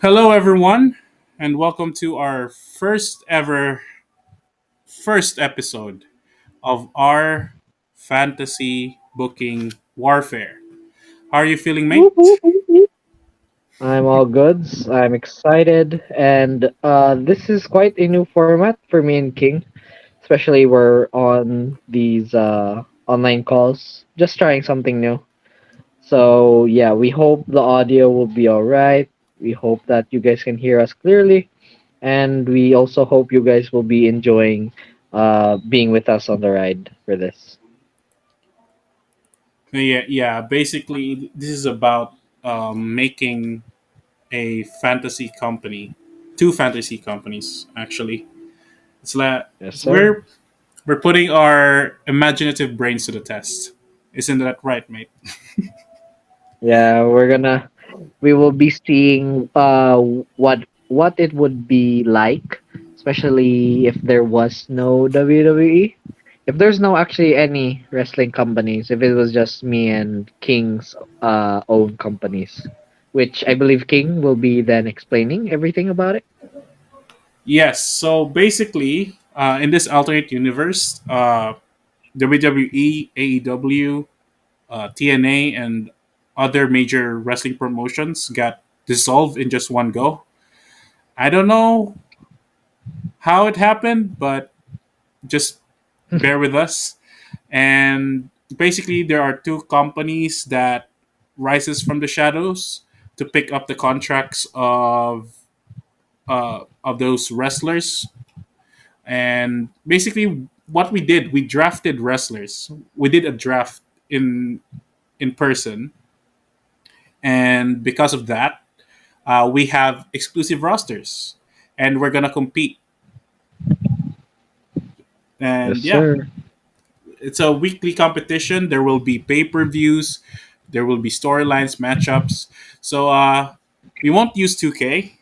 Hello, everyone, and welcome to our first episode of our fantasy booking warfare. How are you feeling, Whoop, mate? whoop, whoop, whoop. I'm all goods. I'm excited, and this is quite a new format for me and King. Especially we're on these online calls, just trying something new. So yeah, we hope the audio will be all right. We hope that you guys can hear us clearly, and we also hope you guys will be enjoying being with us on the ride for this. Yeah. Basically, this is about making a fantasy company, two fantasy companies actually. It's like Yes, sir. we're putting our imaginative brains to the test. Isn't that right, mate? Yeah, we will be seeing what it would be like, especially if there was no WWE. If there's no actually any wrestling companies, if it was just me and King's own companies, which I believe King will be then explaining everything about it. Yes. So basically, in this alternate universe, WWE, AEW, TNA, and other major wrestling promotions got dissolved in just one go. I don't know how it happened, but just bear with us. And basically, there are two companies that rises from the shadows to pick up the contracts of those wrestlers. And basically, what we did, we drafted wrestlers. We did a draft in person, and because of that, we have exclusive rosters, and we're gonna compete. Yes, And yeah, sir. it's a weekly competition. There will be pay per views, there will be storylines, matchups. So we won't use 2K.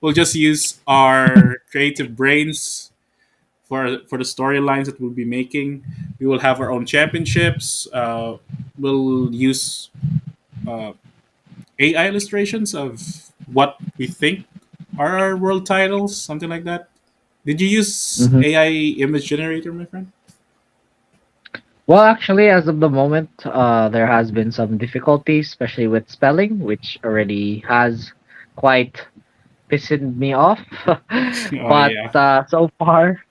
We'll just use our creative brains for the storylines that we'll be making. We will have our own championships. We'll use uh, AI illustrations of what we think are our world titles, something like that. Did you use hmm AI image generator, my friend? Well, actually, as of the moment, there has been some difficulties, especially with spelling, which already has quite pissing me off. Oh But yeah. so far,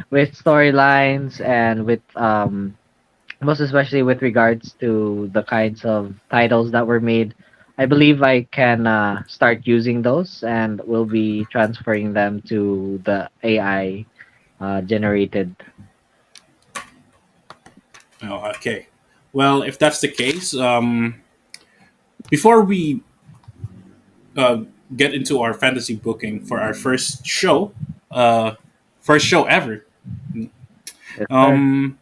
with storylines and with most especially with regards to the kinds of titles that were made, I believe I can start using those and will be transferring them to the AI generated. Oh, okay. Well, if that's the case, before we uh, get into our fantasy booking for our uh, first show ever, Yes, sir. um,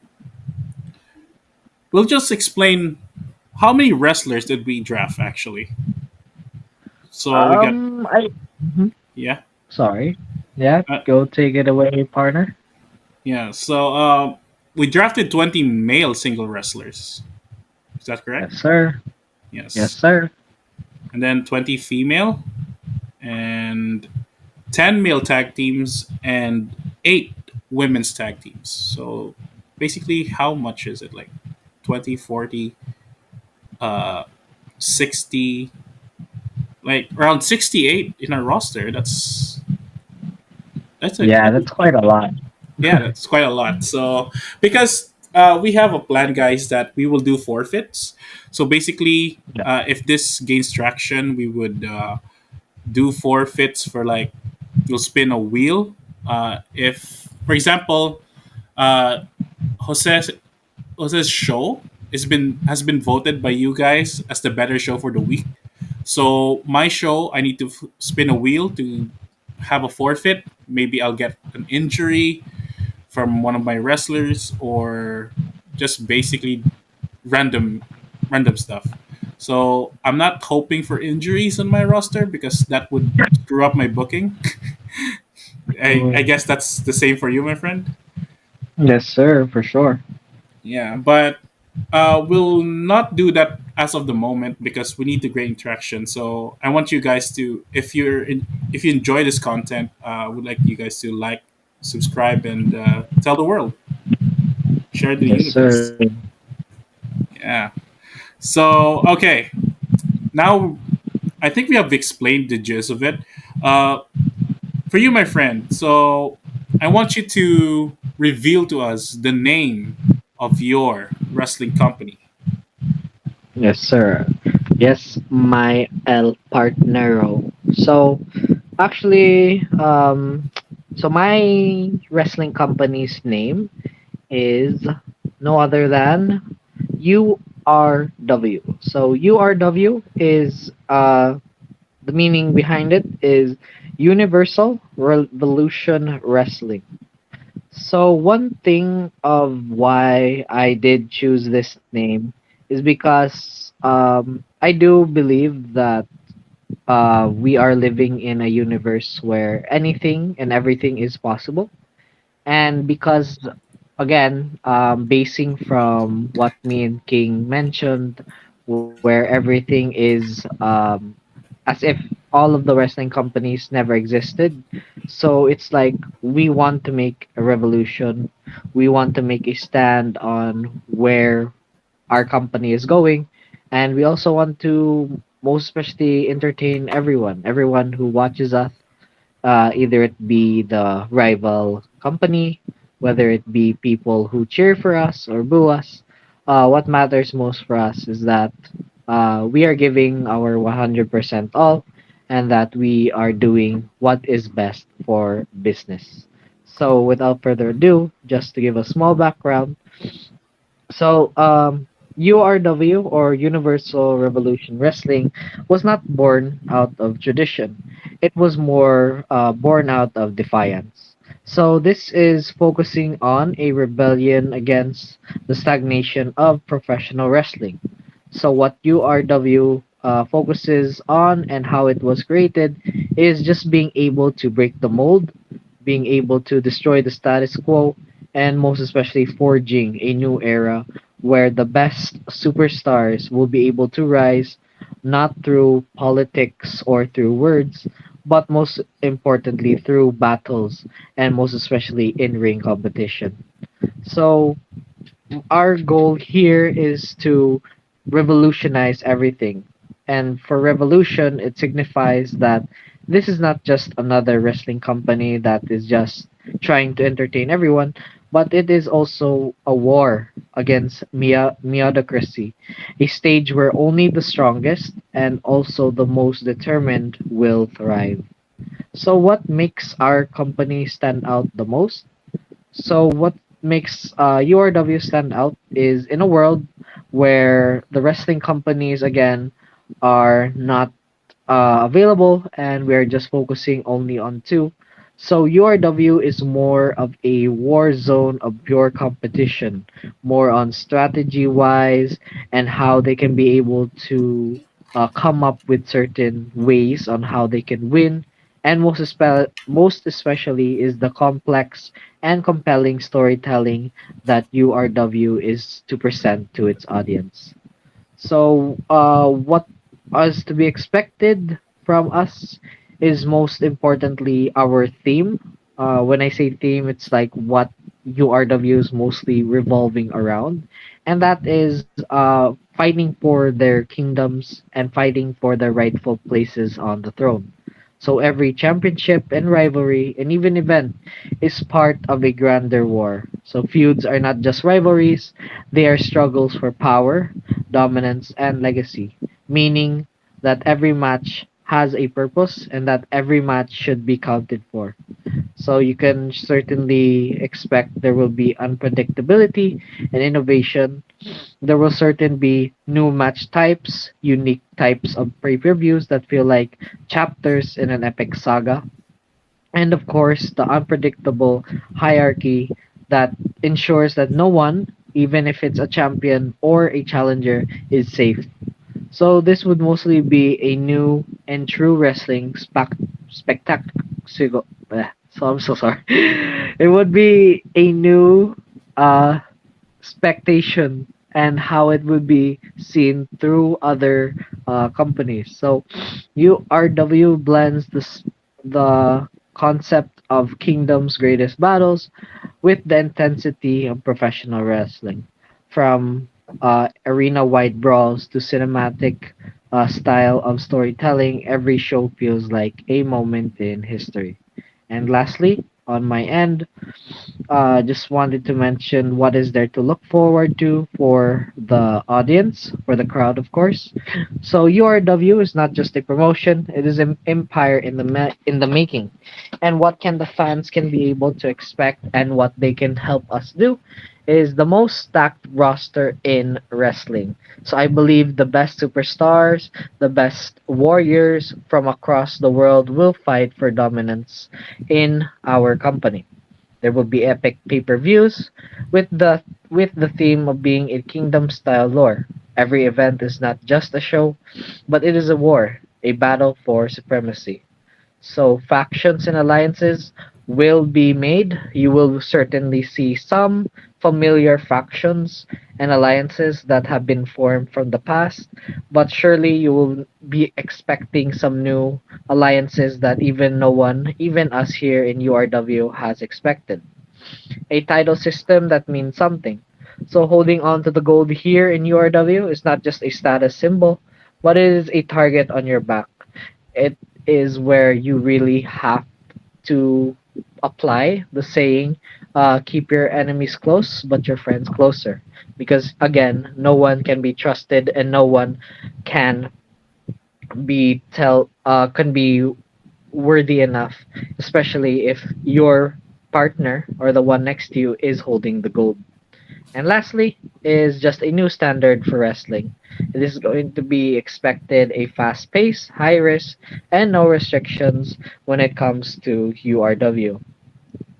we'll just explain how many wrestlers did we draft actually. So we got I Mhm. yeah, Sorry. Yeah, uh, go take it away, partner. yeah. So we drafted 20 male single wrestlers. Is that correct? Yes, sir. Yes, Yes. sir. And then 20 female and 10 male tag teams and 8 women's tag teams. So basically, how much is it? Like 20, 40, 60, like around 68 in our roster. Yeah, that's that's quite a lot. yeah, that's quite a lot. So because we have a plan, guys, that we will do forfeits. So basically, Yeah. if this gains traction, we would do forfeits for like you'll spin a wheel. If, for example, uh, Jose Jose's show has been voted by you guys as the better show for the week. So my show, I need to spin a wheel to have a forfeit. Maybe I'll get an injury from one of my wrestlers, or just basically random random stuff. So I'm not hoping for injuries on my roster because that would screw up my booking. I Mm. guess that's the same for you, my friend. Yes, sir, for sure. Yeah, but We'll not do that as of the moment because we need the great interaction. So I want you guys to, if you enjoy this content, I would like you guys to like, subscribe, and tell the world, share the Yes, universe. sir. Yeah. So okay, now I think we have explained the gist of it. Uh, for you, my friend. So I want you to reveal to us the name of your wrestling company. Yes, sir. Yes, my El Partnero. So, actually, so my wrestling company's name is no other than URW. So URW is the meaning behind it is Universal Revolution Wrestling. So one thing of why I did choose this name is because I do believe that we are living in a universe where anything and everything is possible. And because, again, basing from what me and King mentioned, where everything is as if all of the wrestling companies never existed. So it's like we want to make a revolution. We want to make a stand on where our company is going. And we also want to most especially entertain everyone who watches us, either it be the rival company, whether it be people who cheer for us or boo us. What matters most for us is that we are giving our 100% all and that we are doing what is best for business. So, without further ado, just to give a small background, so, URW or Universal Revolution Wrestling was not born out of tradition. It was more born out of defiance. So, this is focusing on a rebellion against the stagnation of professional wrestling. So, what URW focuses on and how it was created is just being able to break the mold, being able to destroy the status quo, and most especially forging a new era where the best superstars will be able to rise not through politics or through words, but most importantly through battles and most especially in ring competition. So, our goal here is to revolutionize everything. And for revolution, it signifies that this is not just another wrestling company that is just trying to entertain everyone, but it is also a war against mediocrity, a stage where only the strongest and also the most determined will thrive. So, what makes our company stand out the most? So what makes URW stand out is in a world where the wrestling companies again are not available and we're just focusing only on two. So URW is more of a war zone of pure competition, more on strategy wise and how they can be able to come up with certain ways on how they can win. And most especially is the complex and compelling storytelling that URW is to present to its audience. So, what is to be expected from us is most importantly our theme. When I say theme, it's like what URW is mostly revolving around, and that is fighting for their kingdoms and fighting for their rightful places on the throne. So every championship and rivalry and even event is part of a grander war. So feuds are not just rivalries, they are struggles for power, dominance, and legacy, meaning that every match has a purpose and that every match should be counted for. So you can certainly expect there will be unpredictability and innovation. There will certainly be new match types, unique types of pay-per-views that feel like chapters in an epic saga, and of course the unpredictable hierarchy that ensures that no one, even if it's a champion or a challenger, is safe. So this would mostly be a new and true wrestling spectacle. So I'm so sorry. It would be a new uh expectation and how it would be seen through other companies. So URW blends the concept of Kingdom's greatest battles with the intensity of professional wrestling, from arena-wide brawls to cinematic style of storytelling. Every show feels like a moment in history. And lastly, on my end, just wanted to mention what is there to look forward to for the audience, for the crowd, of course. So URW is not just a promotion; it is an empire in in the making. And what can the fans can be able to expect, and what they can help us do, is the most stacked roster in wrestling. So I believe the best superstars, the best warriors from across the world will fight for dominance in our company. There will be epic pay-per-views with the theme of being a kingdom style lore. Every event is not just a show, but it is a war, a battle for supremacy. So factions and alliances will be made. You will certainly see some familiar factions and alliances that have been formed from the past, but surely you will be expecting some new alliances that even no one, even us here in URW, has expected. A title system that means something. So holding on to the gold here in URW is not just a status symbol, but it is a target on your back. It is where you really have to apply the saying, keep your enemies close, but your friends closer. Because again, no one can be trusted and no one can can be worthy enough, especially if your partner or the one next to you is holding the gold. And lastly is just a new standard for wrestling. It is going to be expected a fast pace, high risk, and no restrictions when it comes to URW.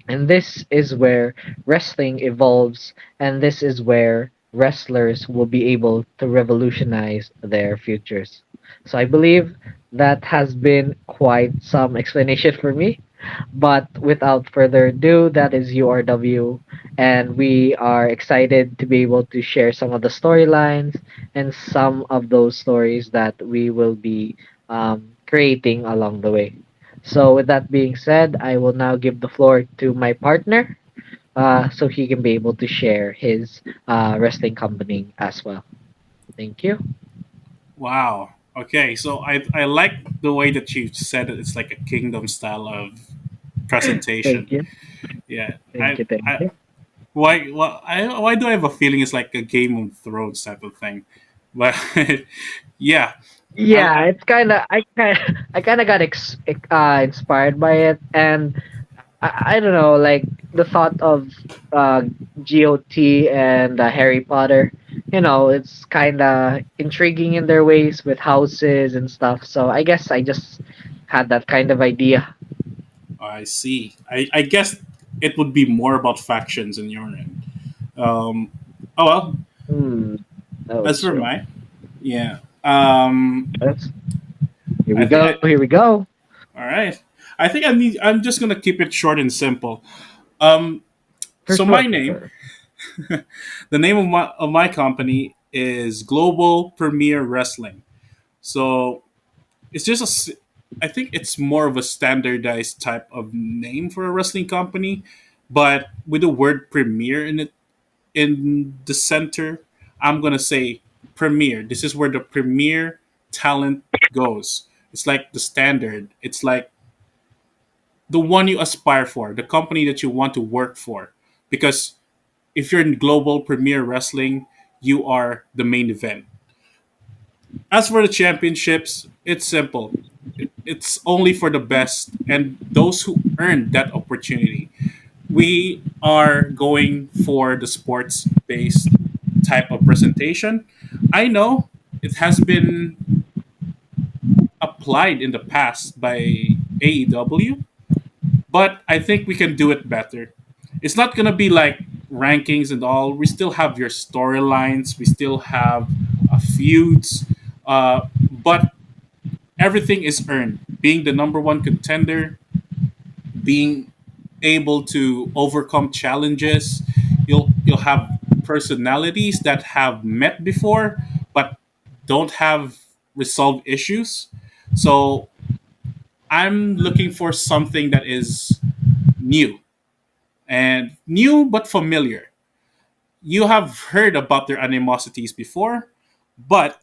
And this is where wrestling evolves, and this is where wrestlers will be able to revolutionize their futures. So I believe that has been quite some explanation for me. But without further ado, that is URW, and we are excited to be able to share some of the storylines and some of those stories that we will be creating along the way. So, with that being said, I will now give the floor to my partner so he can be able to share his wrestling company as well. Thank you. Wow. Okay, so I like the way that you said it. It's like a kingdom style of presentation. Thank you. Yeah, Thank you. Thank I you. why do I have a feeling it's like a Game of Thrones type of thing? But yeah, Yeah, I it's kind of I kind of got inspired by it, and I don't know, like the thought of uh, GOT and Harry Potter. You know, it's kind of intriguing in their ways with houses and stuff. So I guess I just had that kind of idea. I see. I guess it would be more about factions in your end. Um, oh well. Hmm. Oh, As for true. my, yeah. Let's, here we I think go. I. Here we go. All right. I think I need. I'm just gonna keep it short and simple. Um, For so sure. my For name, sure. the name of my company is Global Premier Wrestling. So it's just I think it's more of a standardized type of name for a wrestling company, but with the word premier in it in the center, I'm gonna say premier. This is where the premier talent goes. It's like the standard. It's like the one you aspire for, the company that you want to work for. Because if you're in global premier wrestling, you are the main event. As for the championships, it's simple. It's only for the best and those who earned that opportunity. We are going for the sports based type of presentation. I know it has been applied in the past by AEW, but I think we can do it better. It's not going to be like rankings and all. We still have your storylines, we still have feuds, but everything is earned. Being the number one contender, being able to overcome challenges, you'll have personalities that have met before but don't have resolved issues. So I'm looking for something that is new and new but familiar. You have heard about their animosities before, but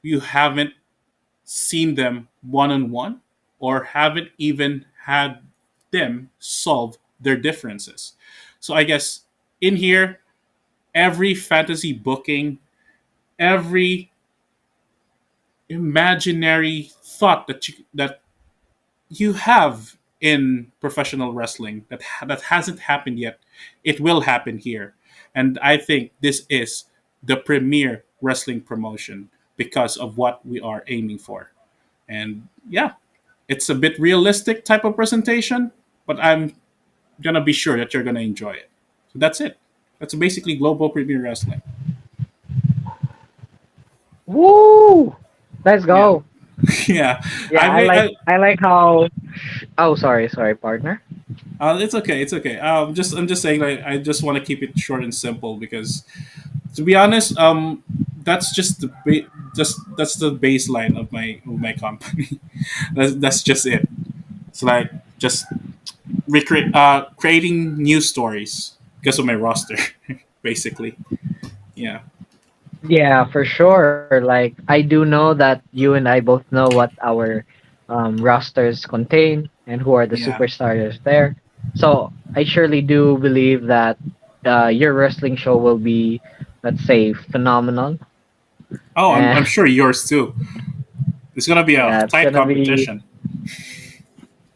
you haven't seen them one on one or haven't even had them solve their differences. So I guess in here, every fantasy booking, every imaginary thought that you have in professional wrestling that hasn't happened yet, it will happen here. And I think this is the premier wrestling promotion because of what we are aiming for. And yeah, it's a bit realistic type of presentation, but I'm gonna be sure that you're gonna enjoy it. So that's it. That's basically Global Premier Wrestling. Woo! Let's Yeah, go. yeah. Yeah, I may. I like how. Oh, sorry, partner. It's okay. It's okay. I'm just saying. Like, I just want to keep it short and simple because, to be honest, that's just that's the baseline of my company. That's just it. It's like just creating new stories because of my roster, basically. Yeah, Yeah, for sure. Like I do know that you and I both know what our rosters contain and who are the yeah. superstars there. So I surely do believe that your wrestling show will be, let's say, phenomenal. Oh, And I'm sure yours too. It's gonna be a yeah, tight competition.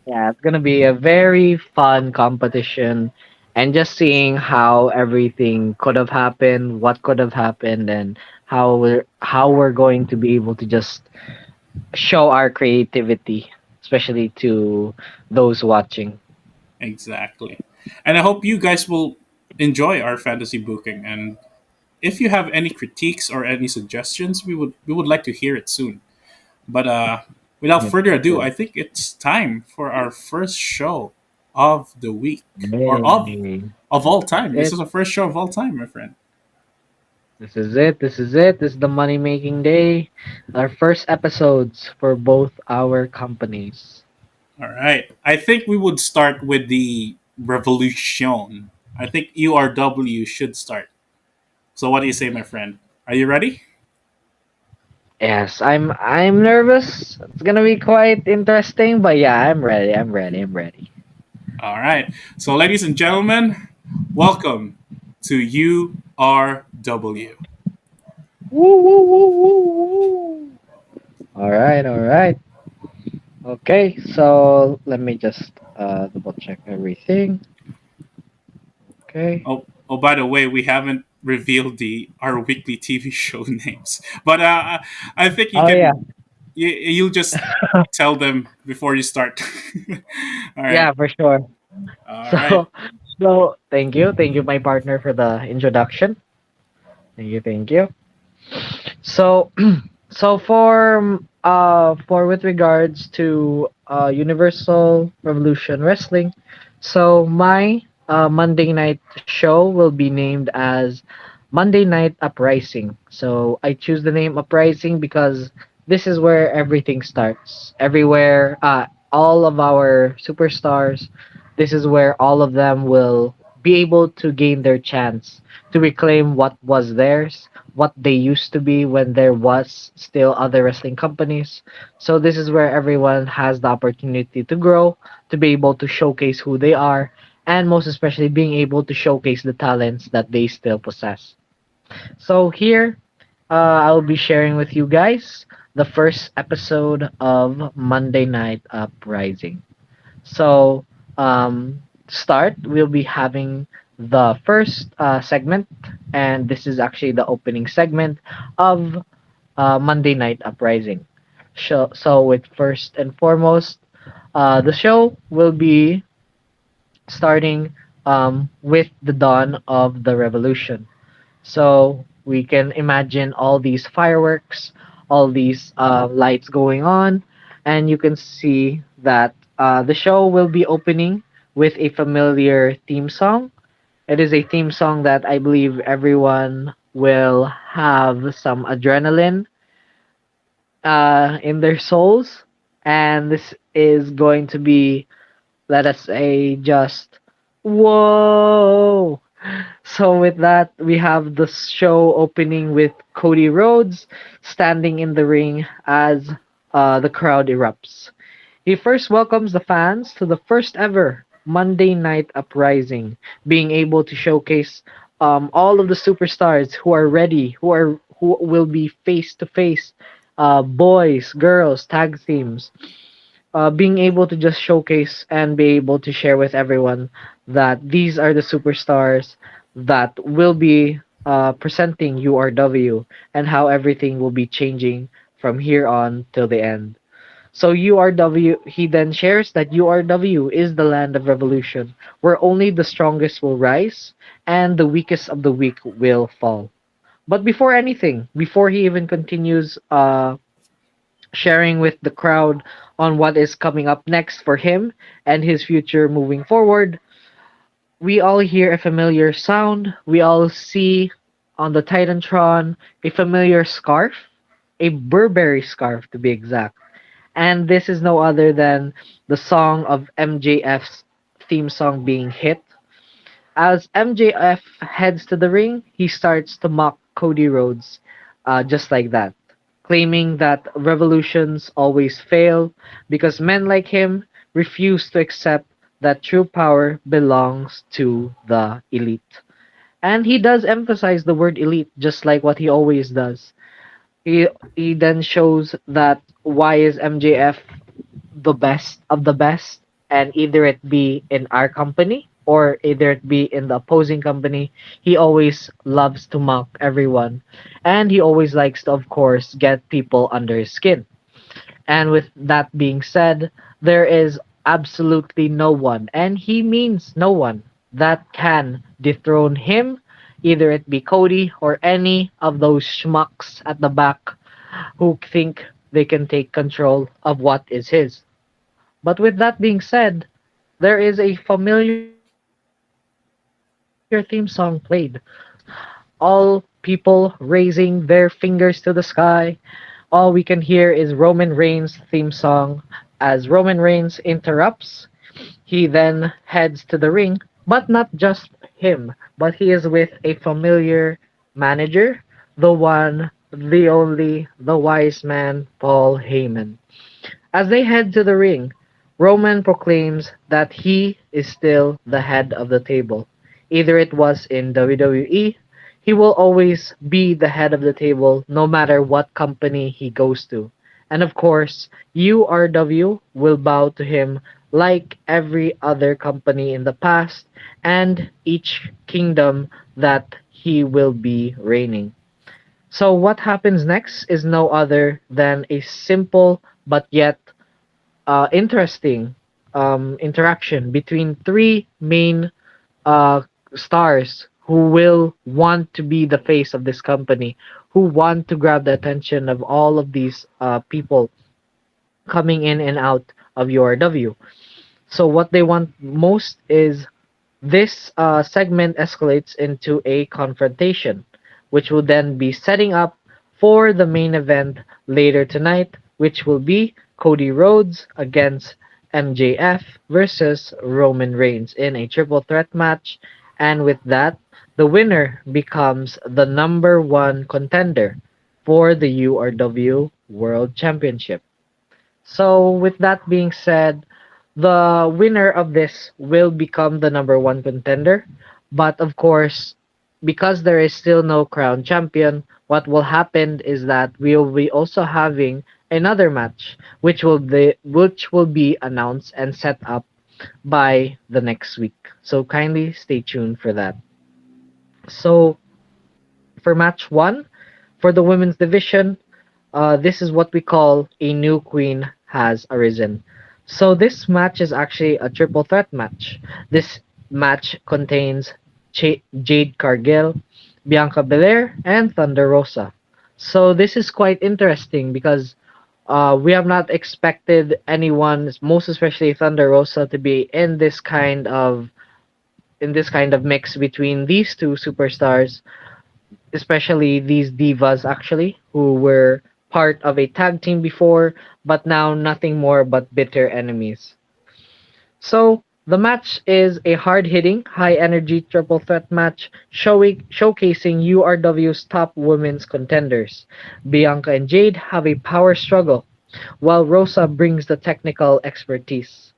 it's gonna be a very fun competition. And just seeing how everything could have happened, what could have happened, and how we're going to be able to just show our creativity, especially to those watching. Exactly. And I hope you guys will enjoy our fantasy booking. And if you have any critiques or any suggestions, we would like to hear it soon. But without Yeah, further for ado, sure. I think it's time for our first show of the week or Yay. of all This is time. This it. is the first show of all time, my friend. This is it. This is it. This is the money making day. Our first episodes for both our companies. All right. I think we would start with the revolution. I think URW should start. So what do you say, my friend? Are you ready? Yes, I'm nervous. It's gonna be quite interesting, but yeah, I'm ready. I'm ready. I'm ready. All right. So, ladies and gentlemen, welcome to URW. Woo woo woo woo woo. All right, all right. Okay, so let me just double check everything. Okay. Oh, by the way, we haven't revealed the our weekly TV show names, but I think Oh yeah, you'll just tell them before you start. All right. yeah, for sure. All right. So, thank you, my partner, for the introduction. Thank you. So, so for with regards to Universal Revolution Wrestling, so my Monday night show will be named as Monday Night Uprising. So I choose the name Uprising because this is where everything starts. Everywhere, all of our superstars, this is where all of them will be able to gain their chance to reclaim what was theirs, what they used to be when there was still other wrestling companies. So this is where everyone has the opportunity to grow, to be able to showcase who they are, and most especially being able to showcase the talents that they still possess. So here, I'll be sharing with you guys the first episode of Monday Night Uprising. So, to start, we'll be having the first segment, and this is actually the opening segment of Monday Night Uprising. So with first and foremost, the show will be starting with the dawn of the revolution. So we can imagine all these fireworks, all these lights going on, and you can see that the show will be opening with a familiar theme song. It is a theme song that I believe everyone will have some adrenaline in their souls, and this is going to be, let us say, just whoa. So with that, we have the show opening with Cody Rhodes standing in the ring as the crowd erupts. He first welcomes the fans to the first ever Monday Night Uprising, being able to showcase all of the superstars who are ready, who will be face to face, boys, girls, tag teams, being able to just showcase and be able to share with everyone that these are the superstars that will be presenting URW and how everything will be changing from here on till the end. So URW, he then shares that URW is the land of revolution, where only the strongest will rise and the weakest of the weak will fall. But before anything, before he even continues sharing with the crowd on what is coming up next for him and his future moving forward, we all hear a familiar sound. We all see on the Titantron a familiar scarf, a Burberry scarf to be exact. And this is no other than the song of MJF's theme song being hit. As MJF heads to the ring, he starts to mock Cody Rhodes, just like that, claiming that revolutions always fail because men like him refuse to accept that true power belongs to the elite. And he does emphasize the word elite, just like what he always does. He he then shows that why is MJF the best of the best, and either it be in our company or either it be in the opposing company, he always loves to mock everyone, and he always likes to, of course, get people under his skin. And with that being said, there is absolutely no one, and he means no one, that can dethrone him, either it be Cody or any of those schmucks at the back who think they can take control of what is his. But with that being said, there is a familiar theme song played. All people raising their fingers to the sky. All we can hear is Roman Reigns' theme song. As Roman Reigns interrupts, he then heads to the ring, but not just him, but he is with a familiar manager, the one, the only, the wise man, Paul Heyman. As they head to the ring, Roman proclaims that he is still the head of the table. Either it was in WWE, he will always be the head of the table no matter what company he goes to. And of course, URW will bow to him like every other company in the past and each kingdom that he will be reigning. So what happens next is no other than a simple but yet interesting interaction between three main uh, stars who will want to be the face of this company, who want to grab the attention of all of these people coming in and out of URW. So what they want most is this segment escalates into a confrontation, which will then be setting up for the main event later tonight, which will be Cody Rhodes against MJF versus Roman Reigns in a triple threat match. And with that, the winner becomes the number one contender for the URW World Championship. So, with that being said, the winner of this will become the number one contender. But of course, because there is still no crown champion, what will happen is that we will be also having another match, which will be announced and set up by the next week. So kindly stay tuned for that. So for match one, for the women's division, this is what we call a new queen has arisen. So this match is actually a triple threat match. This match contains Jade Cargill, Bianca Belair, and Thunder Rosa. So this is quite interesting because we have not expected anyone, most especially Thunder Rosa, to be in this kind of mix between these two superstars, especially these divas actually, who were part of a tag team before, but now nothing more but bitter enemies. So the match is a hard-hitting, high-energy triple threat match showcasing URW's top women's contenders. Bianca and Jade have a power struggle, while Rosa brings the technical expertise.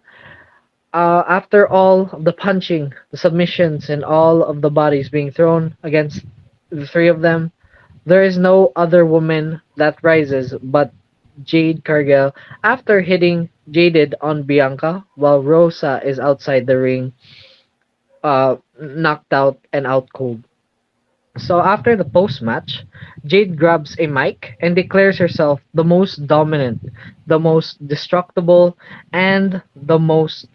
After all of the punching, the submissions, and all of the bodies being thrown against the three of them, there is no other woman that rises but Jade Cargill after hitting Jaded on Bianca while Rosa is outside the ring, knocked out and out cold. So after the post match, Jade grabs a mic and declares herself the most dominant, the most destructible, and the most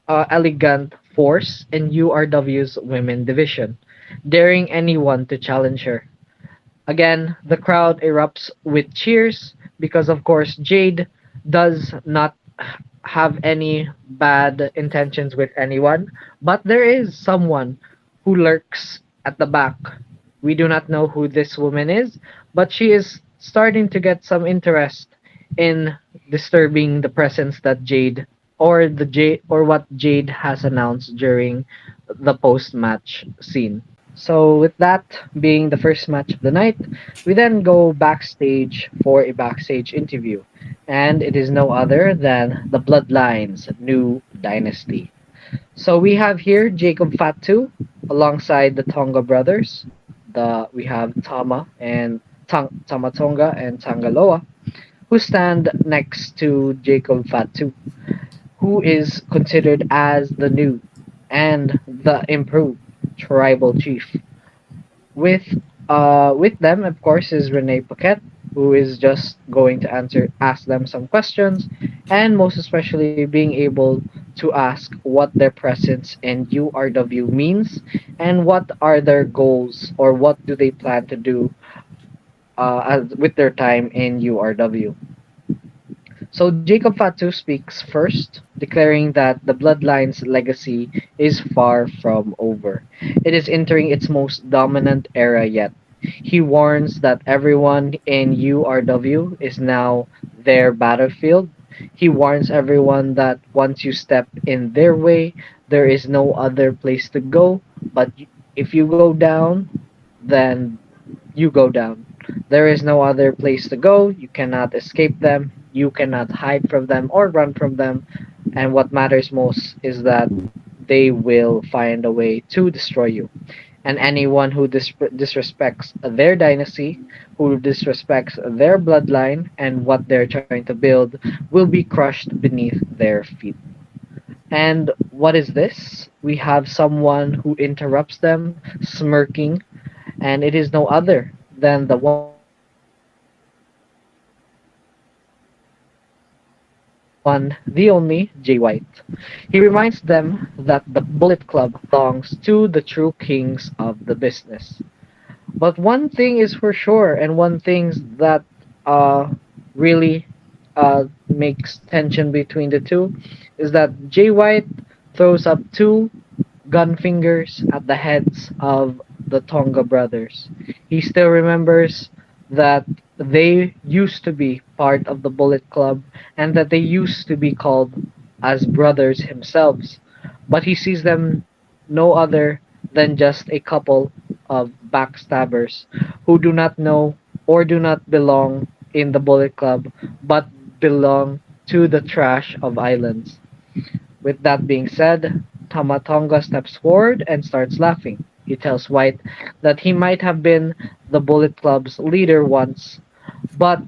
elegant force in URW's women division, daring anyone to challenge her. Again, the crowd erupts with cheers because, of course, Jade does not have any bad intentions with anyone, but there is someone who lurks at the back. We do not know who this woman is, but she is starting to get some interest in disturbing the presence that Jade or what Jade has announced during the post-match scene. So, with that being the first match of the night, we then go backstage for a backstage interview. And it is no other than the Bloodlines New Dynasty. So, we have here Jacob Fatu alongside the Tonga brothers. We have Tamatonga and Tangaloa, who stand next to Jacob Fatu, who is considered as the new and the improved tribal chief. With them, of course, is Renee Paquette, who is just going to ask them some questions, and most especially being able to ask what their presence in URW means and what are their goals or what do they plan to do with their time in URW. So Jacob Fatu speaks first, declaring that the Bloodline's legacy is far from over. It is entering its most dominant era yet. He warns that everyone in URW is now their battlefield. He warns everyone that once you step in their way, there is no other place to go, but if you go down, then you go down. There is no other place to go. You cannot escape them. You cannot hide from them or run from them. And what matters most is that they will find a way to destroy you. And anyone who disrespects their dynasty, who disrespects their bloodline and what they're trying to build, will be crushed beneath their feet. And what is this? We have someone who interrupts them, smirking, and it is no other than the one, the only Jay White. He reminds them that the Bullet Club belongs to the true kings of the business. But one thing is for sure, and one thing that really makes tension between the two is that Jay White throws up two gun fingers at the heads of the Tonga brothers. He still remembers that they used to be part of the Bullet Club and that they used to be called as brothers themselves. But he sees them no other than just a couple of backstabbers who do not know or do not belong in the Bullet Club but belong to the trash of islands. With that being said, Tamatonga steps forward and starts laughing. He tells White that he might have been the Bullet Club's leader once, but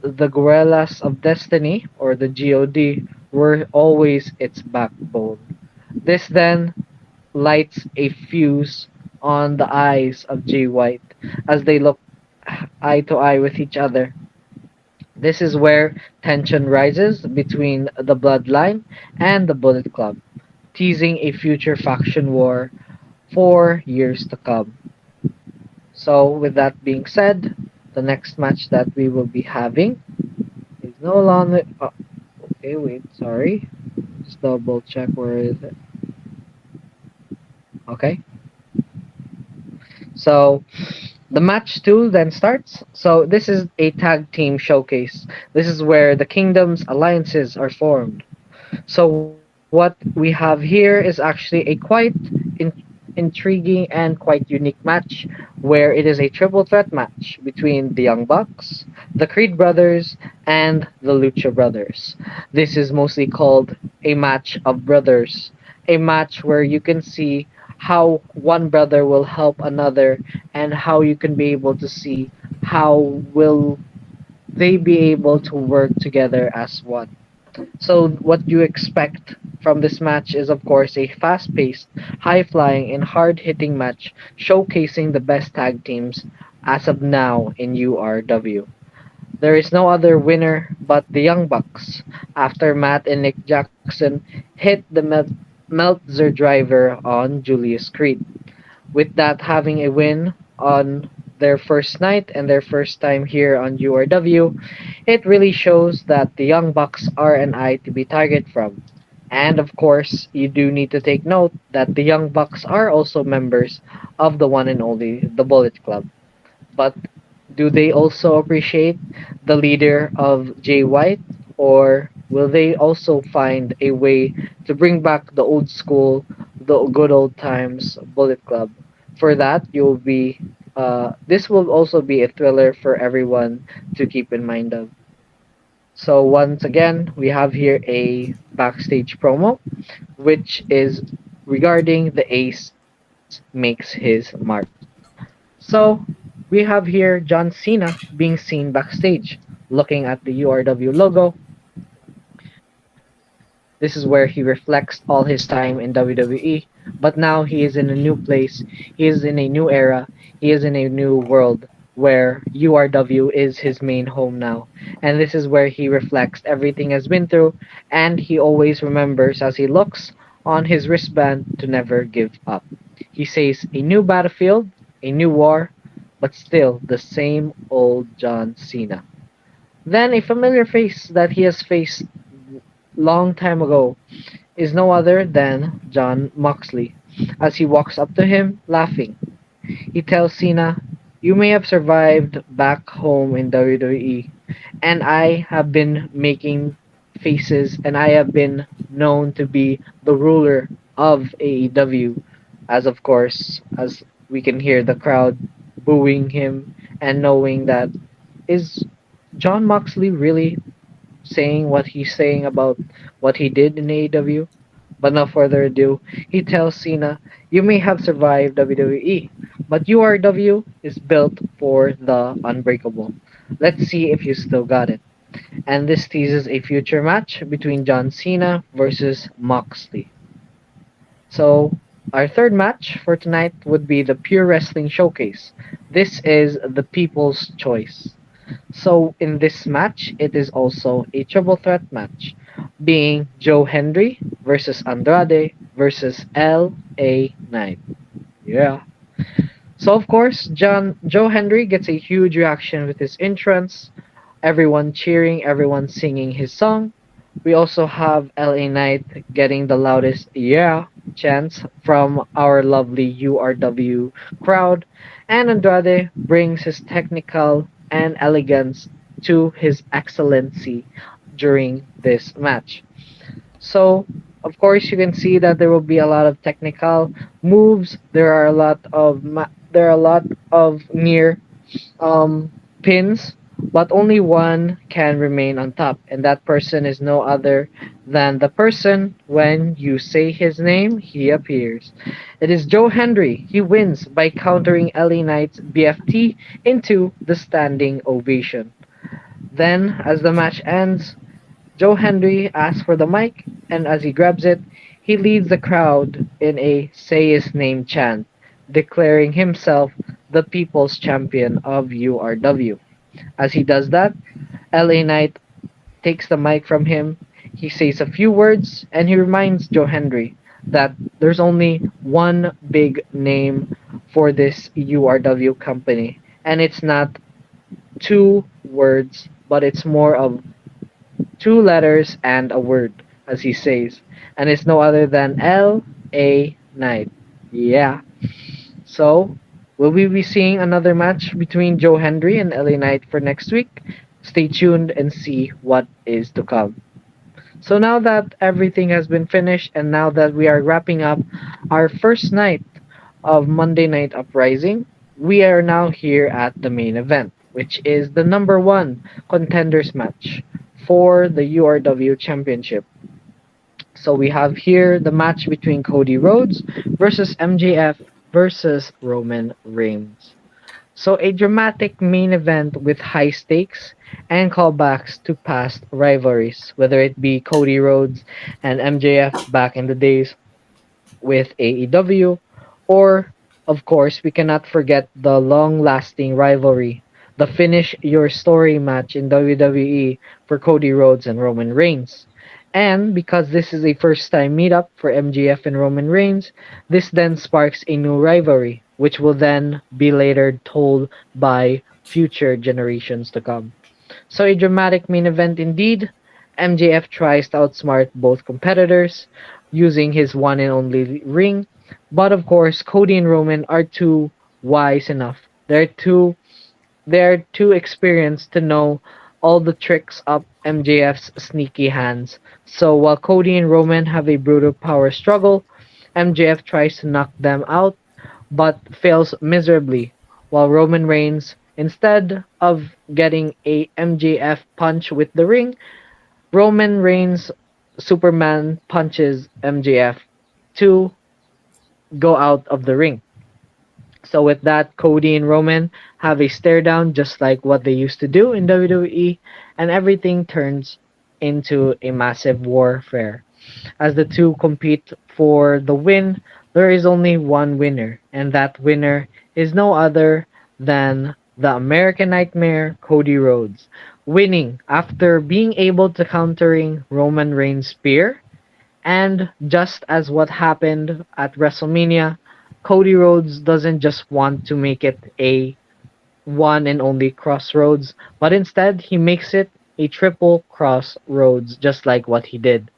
the Guerrillas of Destiny, or the GOD, were always its backbone. This then lights a fuse on the eyes of Jay White as they look eye to eye with each other. This is where tension rises between the Bloodline and the Bullet Club, teasing a future faction war for years to come. So, with that being said, the next match that we will be having is no longer. Oh, okay, wait, sorry. Just double check where is it. Okay, so the match 2 then starts. So this is a tag team showcase. This is where the kingdoms alliances are formed. So what we have here is actually a quite intriguing and quite unique match where it is a triple threat match between the Young Bucks, the Creed brothers, and the Lucha brothers. This is mostly called a match of brothers, a match where you can see how one brother will help another and how you can be able to see how will they be able to work together as one. So what you expect from this match is of course a fast-paced, high-flying and hard-hitting match showcasing the best tag teams as of now in URW. There is no other winner but the Young Bucks after Matt and Nick Jackson hit the Meltzer driver on Julius Creed. With that having a win on their first night and their first time here on URW, it really shows that the Young Bucks are an eye to be targeted from. And of course, you do need to take note that the Young Bucks are also members of the one and only the Bullet Club. But do they also appreciate the leader of Jay White, or will they also find a way to bring back the old school, the good old times Bullet Club? For that, you'll be. This will also be a thriller for everyone to keep in mind of. So once again, we have here a backstage promo, which is regarding the Ace makes his mark. So we have here John Cena being seen backstage, looking at the URW logo. This is where he reflects all his time in WWE, but now he is in a new place, he is in a new era, he is in a new world where URW is his main home now. And this is where he reflects everything he has been through, and he always remembers as he looks on his wristband to never give up. He says, a new battlefield, a new war, but still the same old John Cena. Then a familiar face that he has faced long time ago is no other than John Moxley, as he walks up to him, laughing. He tells Cena, you may have survived back home in WWE, and I have been making faces, and I have been known to be the ruler of AEW, as of course, as we can hear the crowd booing him and knowing that is John Moxley really saying what he's saying about what he did in AEW? But no further ado, he tells Cena, you may have survived WWE, but URW is built for the unbreakable. Let's see if you still got it. And this teases a future match between John Cena versus Moxley. So, our third match for tonight would be the Pure Wrestling Showcase. This is the People's Choice. So in this match, it is also a triple threat match, being Joe Hendry versus Andrade versus LA Knight. Yeah. So of course, Joe Hendry gets a huge reaction with his entrance, everyone cheering, everyone singing his song. We also have LA Knight getting the loudest yeah chants from our lovely URW crowd, and Andrade brings his technical and elegance to his excellency during this match. So, of course, you can see that there will be a lot of technical moves. There are a lot of near pins, but only one can remain on top, and that person is no other than the person when you say his name, he appears. It is Joe Hendry. He wins by countering LA Knight's BFT into the standing ovation. Then, as the match ends, Joe Hendry asks for the mic, and as he grabs it, he leads the crowd in a say his name chant, declaring himself the people's champion of URW. As he does that, LA Knight takes the mic from him. He says a few words and he reminds Joe Hendry that there's only one big name for this URW company, and it's not two words, but it's more of two letters and a word, as he says, and it's no other than LA Knight. Yeah. So, will we be seeing another match between Joe Hendry and LA Knight for next week? Stay tuned and see what is to come. So now that everything has been finished and now that we are wrapping up our first night of Monday Night Uprising, we are now here at the main event, which is the number one contenders match for the URW Championship. So we have here the match between Cody Rhodes versus MJF versus Roman Reigns. So a dramatic main event with high stakes and callbacks to past rivalries, whether it be Cody Rhodes and MJF back in the days with AEW, or of course we cannot forget the long-lasting rivalry, the Finish Your Story match in WWE for Cody Rhodes and Roman Reigns. And because this is a first-time meetup for MJF and Roman Reigns, this then sparks a new rivalry, which will then be later told by future generations to come. So a dramatic main event indeed. MJF tries to outsmart both competitors using his one and only ring, but of course Cody and Roman are too wise enough. They're too experienced to know all the tricks up MJF's sneaky hands. So while Cody and Roman have a brutal power struggle, MJF tries to knock them out but fails miserably, while Roman Reigns, instead of getting a MJF punch with the ring, Roman Reigns Superman punches MJF to go out of the ring. So with that, Cody and Roman have a stare down just like what they used to do in WWE, and everything turns into a massive warfare. As the two compete for the win, there is only one winner, and that winner is no other than the American Nightmare, Cody Rhodes, winning after being able to countering Roman Reigns' spear. And just as what happened at WrestleMania, Cody Rhodes doesn't just want to make it a one and only crossroads, but instead he makes it a triple crossroads, just like what he did.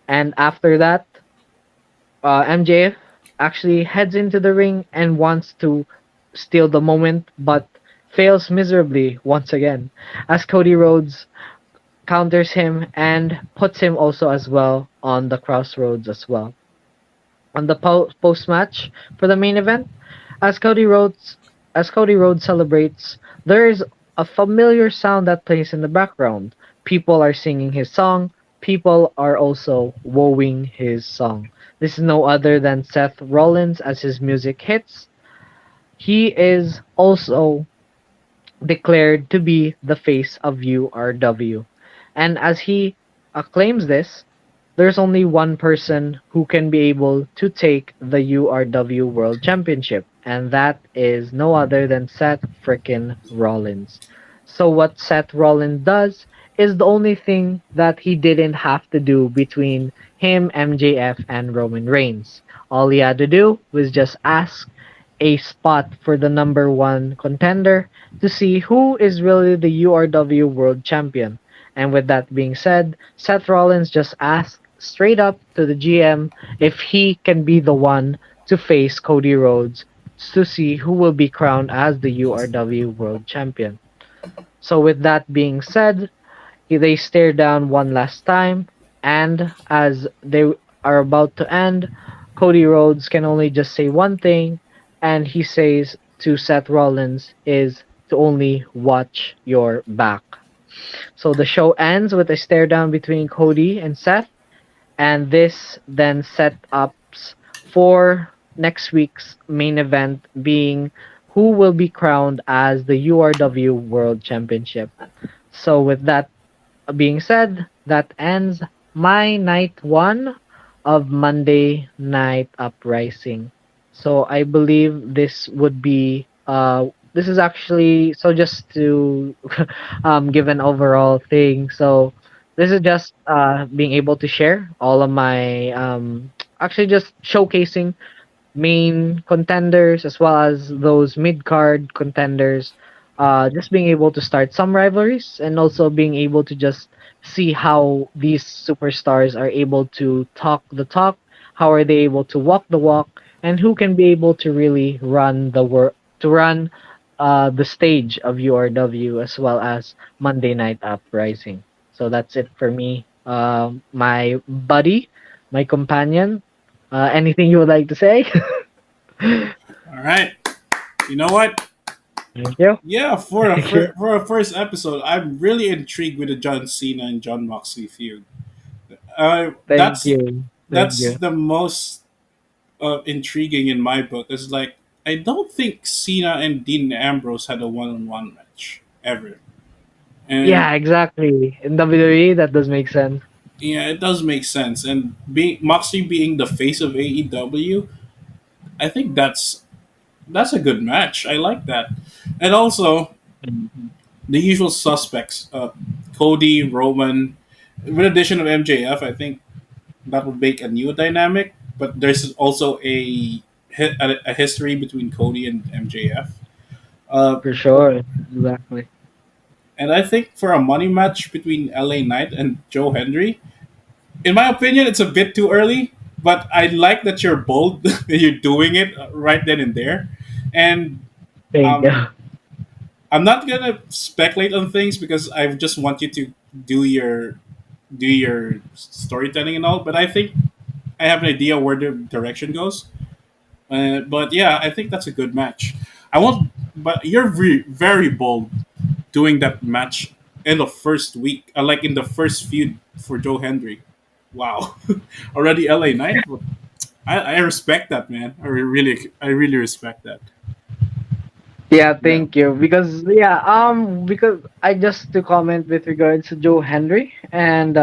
And after that, MJF actually heads into the ring and wants to steal the moment, but fails miserably once again, as Cody Rhodes counters him and puts him also as well on the crossroads as well. On the post match for the main event, as Cody Rhodes as Cody Rhodes celebrates, there is a familiar sound that plays in the background. People are singing his song. People are also wooing his song. This is no other than Seth Rollins as his music hits. He is also declared to be the face of URW. And as he acclaims this, there's only one person who can be able to take the URW World Championship, and that is no other than Seth frickin' Rollins. So what Seth Rollins does is the only thing that he didn't have to do between him, MJF, and Roman Reigns. All he had to do was just ask a spot for the number one contender to see who is really the URW World Champion. And with that being said, Seth Rollins just asked straight up to the GM if he can be the one to face Cody Rhodes to see who will be crowned as the URW World Champion. So with that being said, they stare down one last time, and as they are about to end, Cody Rhodes can only just say one thing, and he says to Seth Rollins is to only watch your back. So the show ends with a stare down between Cody and Seth, and this then set ups for next week's main event being who will be crowned as the URW World Championship. So with that being said, that ends my night one of Monday Night Uprising. So I believe this is actually so just to give an overall thing. So this is just being able to share all of my actually just showcasing main contenders as well as those mid card contenders. Just being able to start some rivalries and also being able to just see how these superstars are able to talk the talk, how are they able to walk the walk, and who can be able to really run to run the stage of URW as well as Monday Night Uprising. So that's it for me. My buddy, my companion. Anything you would like to say? All right. You know what? Thank you. Yeah, Thank you. for a first episode, I'm really intrigued with the John Cena and John Moxley feud. Uh, Thank that's you. Thank that's you. the most intriguing in my book. Is like I don't think Cena and Dean Ambrose had a one-on-one match ever, and Yeah, exactly. In WWE, that does make sense. yeah, it does make sense. And being Moxley being the face of AEW, I think that's a good match. I like that, and also Mhm. the usual suspects: Cody, Roman, with addition of MJF. I think that would make a new dynamic. But there's also a history between Cody and MJF. Uh, For sure. Exactly. and I think for a money match between LA Knight and Joe Hendry, in my opinion, it's a bit too early. But I like that you're bold, that you're doing it right then and there. And Thank you. um, I'm not gonna speculate on things because I just want you to do your do your storytelling and all. But I think I have an idea where the direction goes. But yeah, I think that's a good match. I won't. But you're very bold doing that match in the first week, like in the first feud for Joe Hendry. Wow, already LA Knight. I respect that, man. I really respect that. Yeah, Yeah, thank you. Because I just to comment with regards to Joe Henry and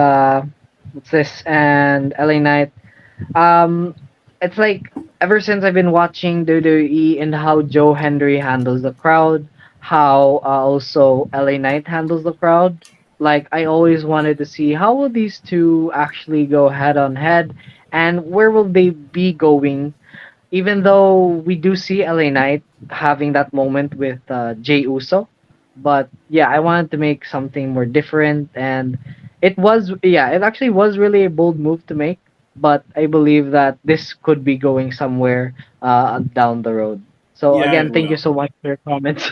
what's this and LA Knight. Um, it's like ever since I've been watching WWE and how Joe Henry handles the crowd, how also LA Knight handles the crowd. Like I always wanted to see how will these two actually go head on head, and where will they be going, even though we do see LA Knight having that moment with Jay Uso. But yeah, I wanted to make something more different, and it actually was really a bold move to make. But I believe that this could be going somewhere down the road. So yeah, again, it thank you will. so much for your comments.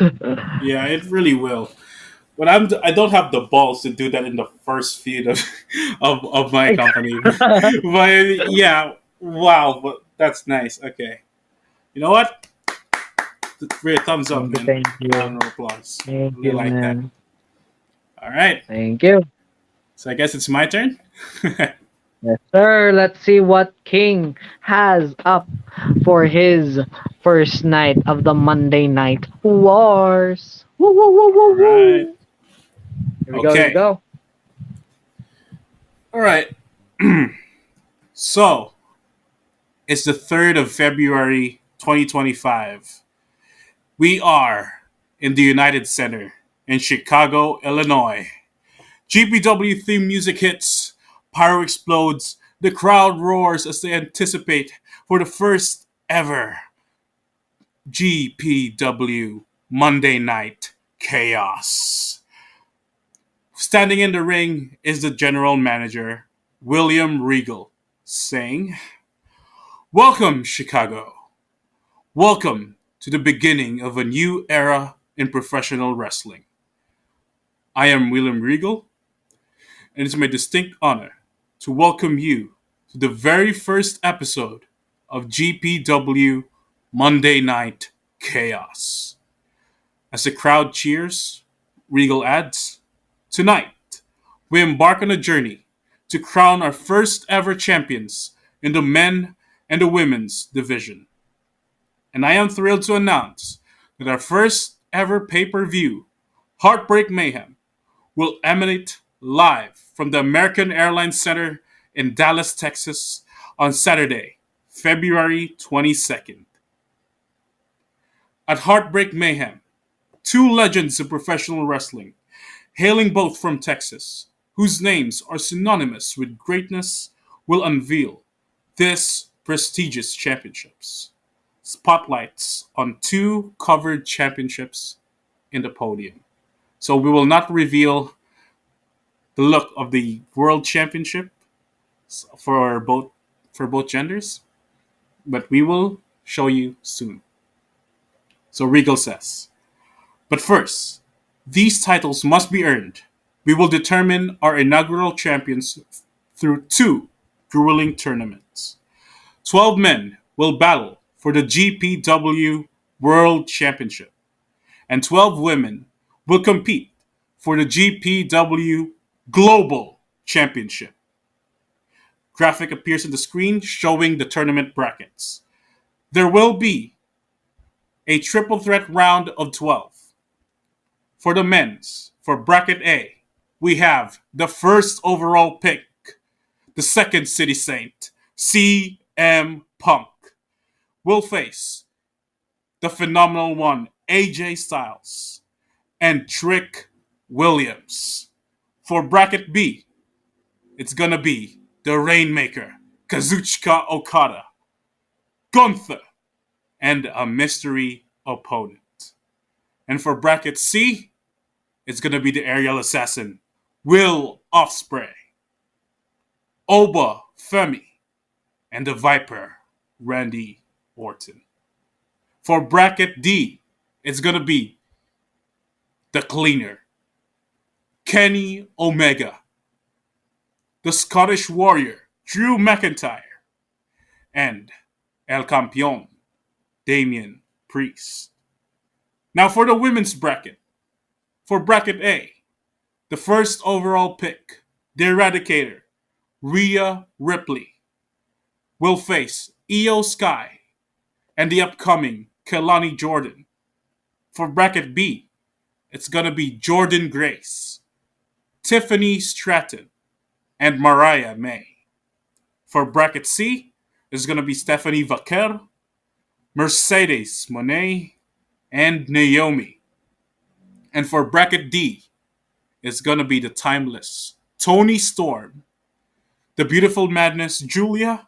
Yeah, it really will. But I don't have the balls to do that in the first feed of of my company. But yeah, wow, but that's nice. Okay, you know what? Great thumbs up, man. Thank you, Round of applause. thank Really you, like that. man. All right, Thank you. so I guess it's my turn. Yes, sir. Let's see what King has up for his first night of the Monday Night Wars. Woo, woo, woo, All woo, right. woo. Here we go. Here we Okay. go. All right. So it's the 3rd of February, 2025. We are in the United Center in Chicago, Illinois. GPW theme music hits, pyro explodes, the crowd roars as they anticipate for the first ever GPW Monday Night Chaos. Standing in the ring is the general manager, William Regal, saying, "Welcome, Chicago. Welcome to the beginning of a new era in professional wrestling. I am William Regal, and it's my distinct honor to welcome you to the very first episode of GPW Monday Night Chaos." As the crowd cheers, Regal adds, "Tonight, we embark on a journey to crown our first ever champions in the men and the women's division. And I am thrilled to announce that our first ever pay per view, Heartbreak Mayhem, will emanate live from the American Airlines Center in Dallas, Texas on Saturday, February 22nd. At Heartbreak Mayhem, two legends of professional wrestling, hailing both from Texas, whose names are synonymous with greatness, will unveil this prestigious championships. Spotlights on two covered championships in the podium. So we will not reveal the look of the world championship for both genders, but we will show you soon. So Regal says, but first, these titles must be earned. We will determine our inaugural champions through two grueling tournaments. 12 men will battle for the GPW World Championship, and 12 women will compete for the GPW Global Championship. Graphic appears on the screen showing the tournament brackets. There will be a triple threat round of 12. For the men's, for bracket A, we have the first overall pick, the second City Saint, CM Punk, will face the phenomenal one, AJ Styles, and Trick Williams. For bracket B, it's gonna be the Rainmaker, Kazuchika Okada, Gunther, and a mystery opponent. And for bracket C, it's gonna be the aerial assassin, Will Ospreay, Oba Femi, and the Viper, Randy Orton. For bracket D, it's gonna be the Cleaner, Kenny Omega, the Scottish Warrior, Drew McIntyre, and El Campeon, Damian Priest. Now for the women's bracket. For bracket A, the first overall pick, the Eradicator, Rhea Ripley, will face Io Sky and the upcoming Kelani Jordan. For bracket B, it's gonna be Jordan Grace, Tiffany Stratton, and Mariah May. For bracket C, it's gonna be Stephanie Vaquer, Mercedes Monet, and Naomi. And for bracket D, it's gonna be the timeless Tony Storm, the beautiful Madness Julia,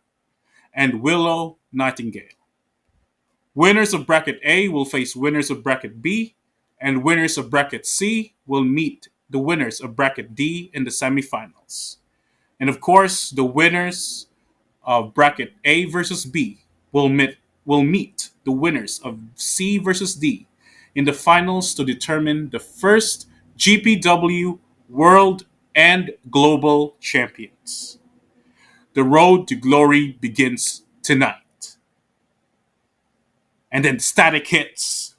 and Willow Nightingale. Winners of bracket A will face winners of bracket B, and winners of bracket C will meet the winners of bracket D in the semifinals. And of course, the winners of bracket A versus B will meet the winners of C versus D in the finals to determine the first GPW World and Global Champions. The road to glory begins tonight. And then static hits.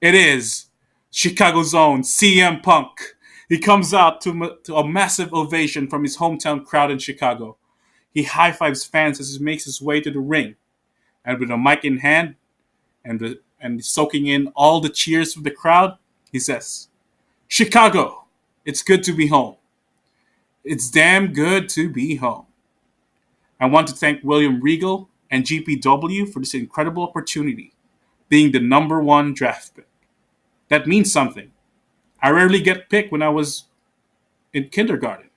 It is Chicago's own CM Punk. He comes out to a massive ovation from his hometown crowd in Chicago. He high fives fans as he makes his way to the ring. And with a mic in hand and soaking in all the cheers from the crowd, he says, Chicago, it's good to be home. It's damn good to be home. I want to thank William Regal and GPW for this incredible opportunity, being the number one draft pick. That means something. I rarely get picked when I was in kindergarten.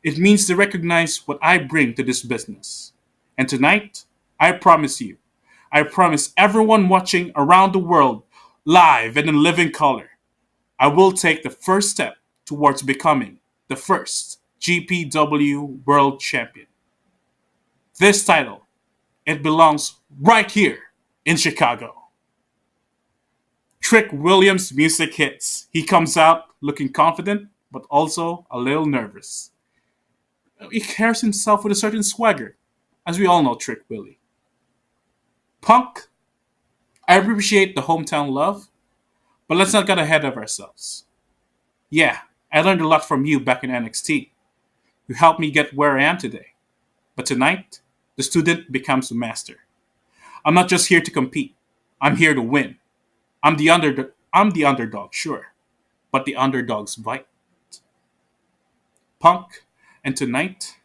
It means to recognize what I bring to this business. And tonight, I promise you, I promise everyone watching around the world, live and in living color, I will take the first step towards becoming the first GPW World Champion. This title, it belongs right here in Chicago. Trick Williams' music hits. He comes out looking confident, but also a little nervous. He carries himself with a certain swagger, as we all know Trick Willie. Punk, I appreciate the hometown love, but let's not get ahead of ourselves. Yeah, I learned a lot from you back in NXT. You helped me get where I am today. But tonight, the student becomes the master. I'm not just here to compete. I'm here to win. I'm the underdog, sure, but the underdogs bite. Punk, and tonight,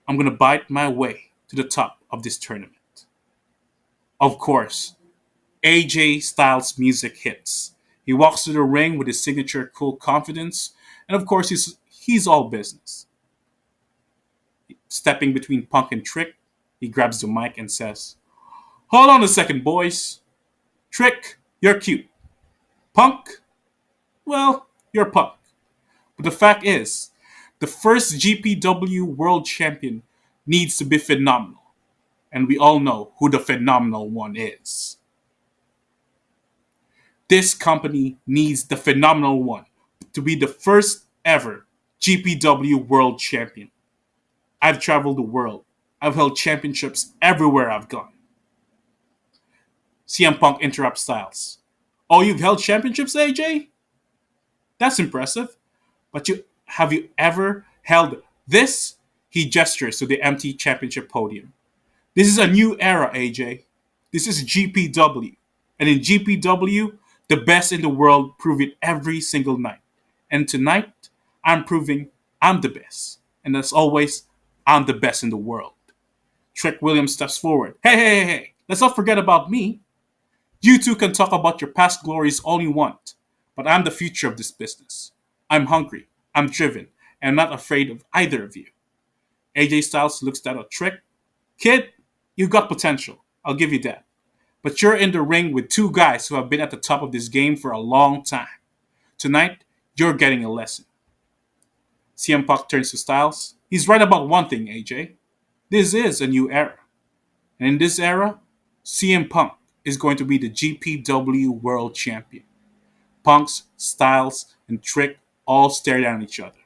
I'm gonna bite my way to the top of this tournament. Of course, AJ Styles' music hits. He walks to the ring with his signature cool confidence, and of course, he's all business. Stepping between Punk and Trick, he grabs the mic and says, Hold on a second, boys. Trick, you're cute. Punk, well, you're Punk. But the fact is, the first GPW World Champion needs to be phenomenal. And we all know who the phenomenal one is. This company needs the phenomenal one to be the first ever GPW world champion. I've traveled the world. I've held championships everywhere I've gone. CM Punk interrupts Styles. Oh, you've held championships, AJ? That's impressive. But you ever held this? He gestures to the empty championship podium. This is a new era, AJ. This is GPW. And in GPW, the best in the world prove it every single night. And tonight, I'm proving I'm the best. And as always, I'm the best in the world. Trick Williams steps forward. Hey, hey, hey, hey, let's not forget about me. You two can talk about your past glories all you want, but I'm the future of this business. I'm hungry, I'm driven, and I'm not afraid of either of you. AJ Styles looks down at Trick. Kid, you've got potential. I'll give you that. But you're in the ring with two guys who have been at the top of this game for a long time. Tonight, you're getting a lesson. CM Punk turns to Styles. He's right about one thing, AJ. This is a new era. And in this era, CM Punk is going to be the GPW World Champion. Punk's, Styles, and Trick all stare down at each other.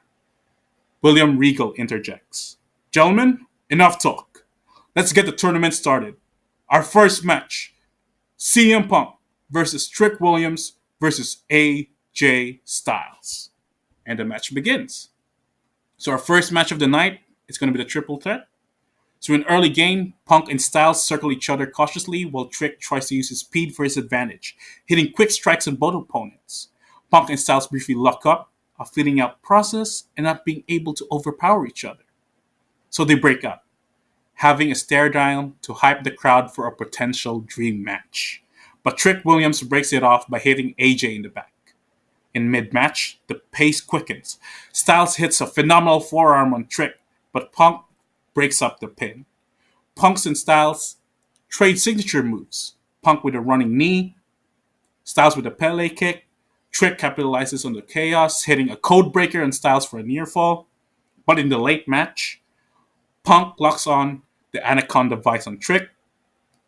William Regal interjects. Gentlemen, enough talk. Let's get the tournament started. Our first match, CM Punk versus Trick Williams versus AJ Styles. And the match begins. So our first match of the night is going to be the triple threat. So in early game, Punk and Styles circle each other cautiously while Trick tries to use his speed for his advantage, hitting quick strikes on both opponents. Punk and Styles briefly lock up, a feeling out process, and not being able to overpower each other. So they break up, having a stare down to hype the crowd for a potential dream match. But Trick Williams breaks it off by hitting AJ in the back. In mid-match, the pace quickens. Styles hits a phenomenal forearm on Trick, but Punk breaks up the pin. Punk's and Styles trade signature moves. Punk with a running knee, Styles with a Pele kick. Trick capitalizes on the chaos, hitting a code breaker on Styles for a near fall. But in the late match, Punk locks on the Anaconda Vice on Trick.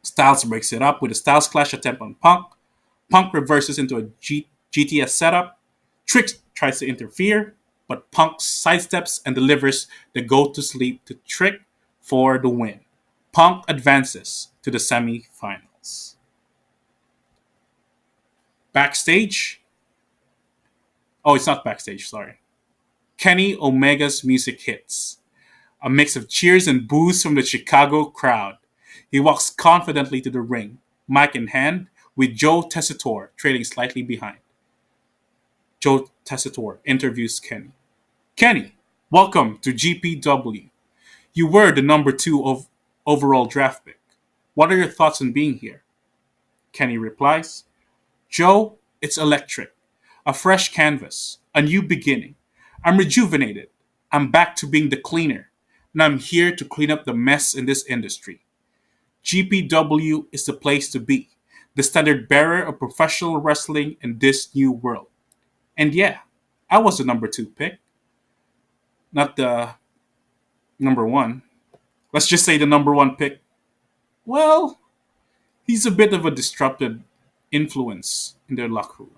Styles breaks it up with a Styles Clash attempt on Punk. Punk reverses into a GTS setup. Trick tries to interfere, but Punk sidesteps and delivers the go to sleep to Trick for the win. Punk advances to the semifinals. Backstage. Oh, it's not backstage, sorry. Kenny Omega's music hits. A mix of cheers and boos from the Chicago crowd. He walks confidently to the ring, mic in hand, with Joe Tessitore trailing slightly behind. Joe Tessitore interviews Kenny. Kenny, welcome to GPW. You were the number 2 of overall draft pick. What are your thoughts on being here? Kenny replies, Joe, it's electric. A fresh canvas, a new beginning. I'm rejuvenated. I'm back to being the cleaner, and I'm here to clean up the mess in this industry. GPW is the place to be, the standard bearer of professional wrestling in this new world. And yeah, I was the number 2 pick, not the number 1. Let's just say the number 1 pick. Well, he's a bit of a disruptive influence in their locker room.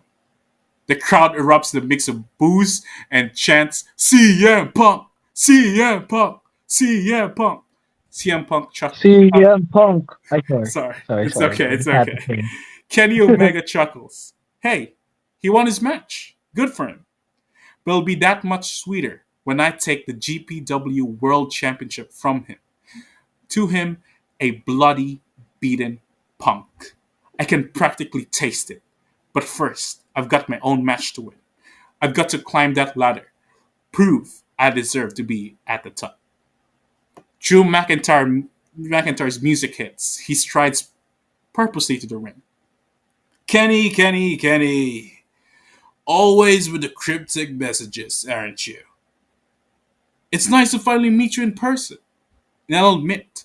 The crowd erupts in a mix of boos and chants, CM Punk! CM Punk! CM Punk! CM Punk CM Punk. I sorry. sorry, Sorry, it's sorry. okay, I it's just had to okay. say. Kenny Omega chuckles. Hey, he won his match. Good for him. But it'll be that much sweeter when I take the GPW World Championship from him. To him, a bloody, beaten Punk. I can practically taste it. But first, I've got my own match to win. I've got to climb that ladder. Prove I deserve to be at the top. McIntyre's music hits. He strides purposely to the ring. Kenny, Kenny, Kenny. Always with the cryptic messages, aren't you? It's nice to finally meet you in person. And I'll admit,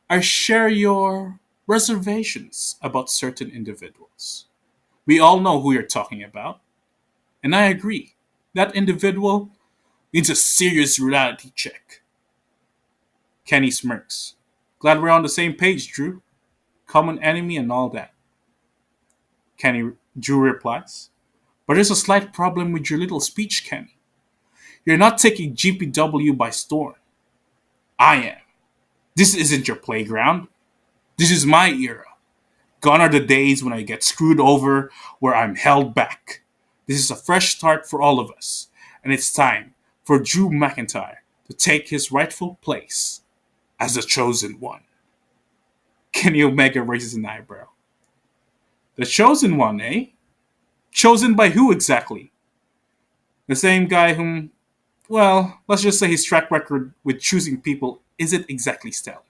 I share your reservations about certain individuals. We all know who you're talking about. And I agree. That individual needs a serious reality check. Kenny smirks. Glad we're on the same page, Drew. Common enemy and all that. Kenny Drew replies. But there's a slight problem with your little speech, Kenny. You're not taking GPW by storm. I am. This isn't your playground. This is my era. Gone are the days when I get screwed over, where I'm held back. This is a fresh start for all of us, and it's time for Drew McIntyre to take his rightful place as the chosen one. Kenny Omega raises an eyebrow. The chosen one, eh? Chosen by who exactly? The same guy whom, well, let's just say his track record with choosing people isn't exactly stellar.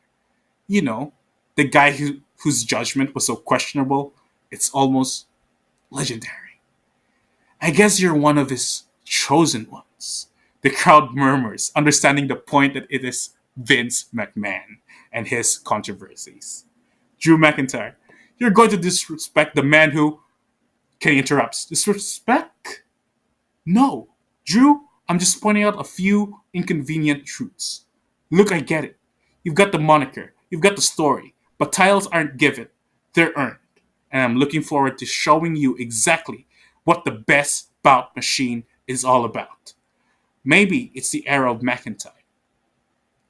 You know, the guy whose judgment was so questionable, it's almost legendary. I guess you're one of his chosen ones. The crowd murmurs, understanding the point that it is Vince McMahon and his controversies. Drew McIntyre, you're going to disrespect the man who. Kenny interrupts. Disrespect? No. Drew, I'm just pointing out a few inconvenient truths. Look, I get it. You've got the moniker, you've got the story, but titles aren't given, they're earned. And I'm looking forward to showing you exactly what the best bout machine is all about. Maybe it's the era of McIntyre,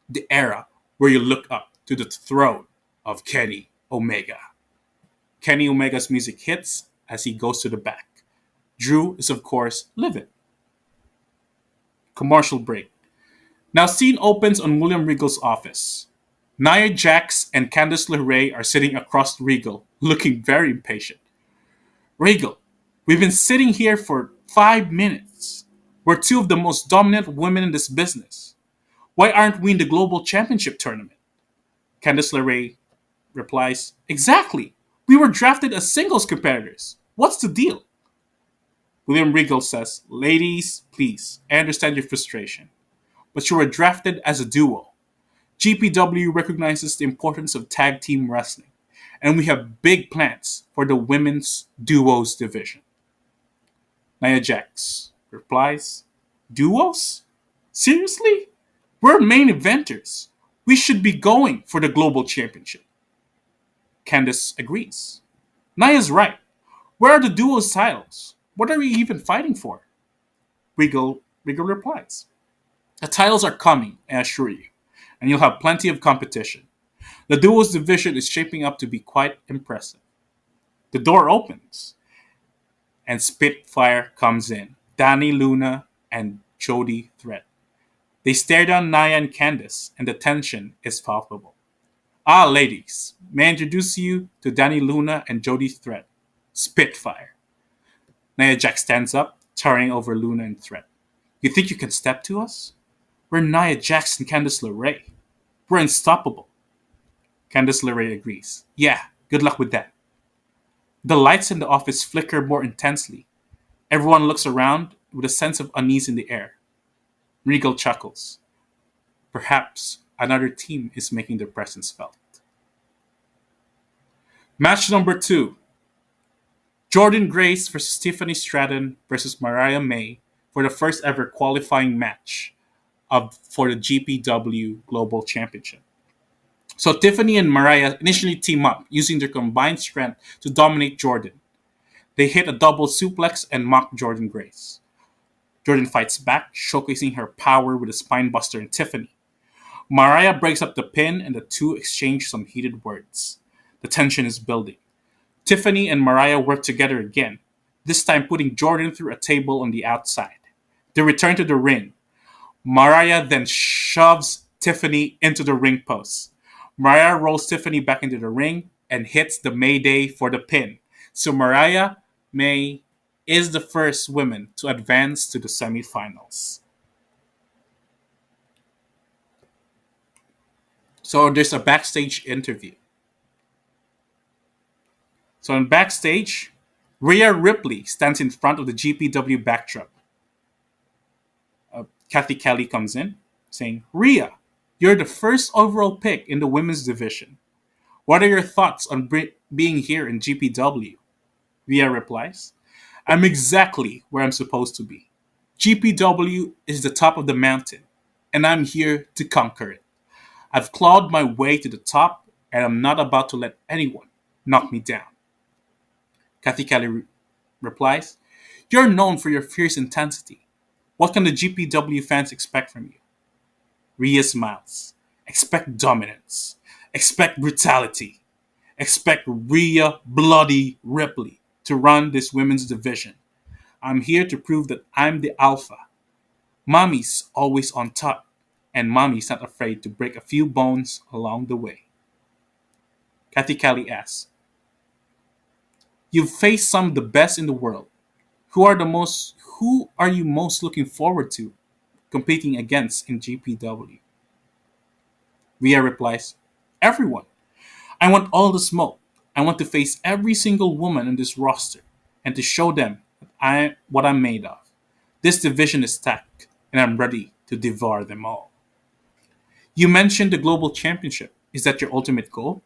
the era where you look up to the throne of Kenny Omega. Kenny Omega's music hits as he goes to the back. Drew is, of course, livid. Commercial break. Now, scene opens on William Regal's office. Nia Jax and Candice LeRae are sitting across Regal, looking very impatient. Regal, we've been sitting here for 5 minutes. We're two of the most dominant women in this business. Why aren't we in the Global Championship tournament? Candice LeRae replies, exactly. We were drafted as singles competitors. What's the deal? William Regal says, ladies, please, I understand your frustration, but you were drafted as a duo. GPW recognizes the importance of tag team wrestling, and we have big plans for the women's duos division. Nia Jax replies, duos? Seriously? We're main eventers. We should be going for the global championship. Candice agrees. Nia's right. Where are the duos titles? What are we even fighting for? Regal replies. The titles are coming, I assure you, and you'll have plenty of competition. The duos division is shaping up to be quite impressive. The door opens, and Spitfire comes in. Danny Luna and Jody Threat. They stare down Nia and Candice, and the tension is palpable. Ah, ladies, may I introduce you to Danny Luna and Jody Threat. Spitfire. Nia Jax stands up, towering over Luna and Threat. You think you can step to us? We're Nia Jax and Candice LeRae. We're unstoppable. Candice LeRae agrees. Yeah, good luck with that. The lights in the office flicker more intensely. Everyone looks around with a sense of unease in the air. Regal chuckles. Perhaps another team is making their presence felt. Match number 2. Jordan Grace versus Tiffany Stratton versus Mariah May for the first ever qualifying match for the GPW Global Championship. So Tiffany and Mariah initially team up, using their combined strength to dominate Jordan. They hit a double suplex and mock Jordan Grace. Jordan fights back, showcasing her power with a spinebuster in Tiffany. Mariah breaks up the pin and the two exchange some heated words. The tension is building. Tiffany and Mariah work together again, this time putting Jordan through a table on the outside. They return to the ring. Mariah then shoves Tiffany into the ring post. Mariah rolls Tiffany back into the ring and hits the Mayday for the pin. So Mariah May is the first woman to advance to the semifinals. So there's a backstage interview. So in backstage, Rhea Ripley stands in front of the GPW backdrop. Kathy Kelly comes in, saying, Rhea, you're the first overall pick in the women's division. What are your thoughts on being here in GPW? Rhea replies, I'm exactly where I'm supposed to be. GPW is the top of the mountain, and I'm here to conquer it. I've clawed my way to the top, and I'm not about to let anyone knock me down. Kathy Kelly replies, You're known for your fierce intensity. What can the GPW fans expect from you? Rhea smiles. Expect dominance. Expect brutality. Expect Rhea Bloody Ripley to run this women's division. I'm here to prove that I'm the alpha. Mommy's always on top, and mommy's not afraid to break a few bones along the way. Kathy Kelly asks, You've faced some of the best in the world. Who are you most looking forward to competing against in GPW? Rhea replies, Everyone. I want all the smoke. I want to face every single woman in this roster and to show them what I'm made of. This division is stacked, and I'm ready to devour them all. You mentioned the Global Championship. Is that your ultimate goal?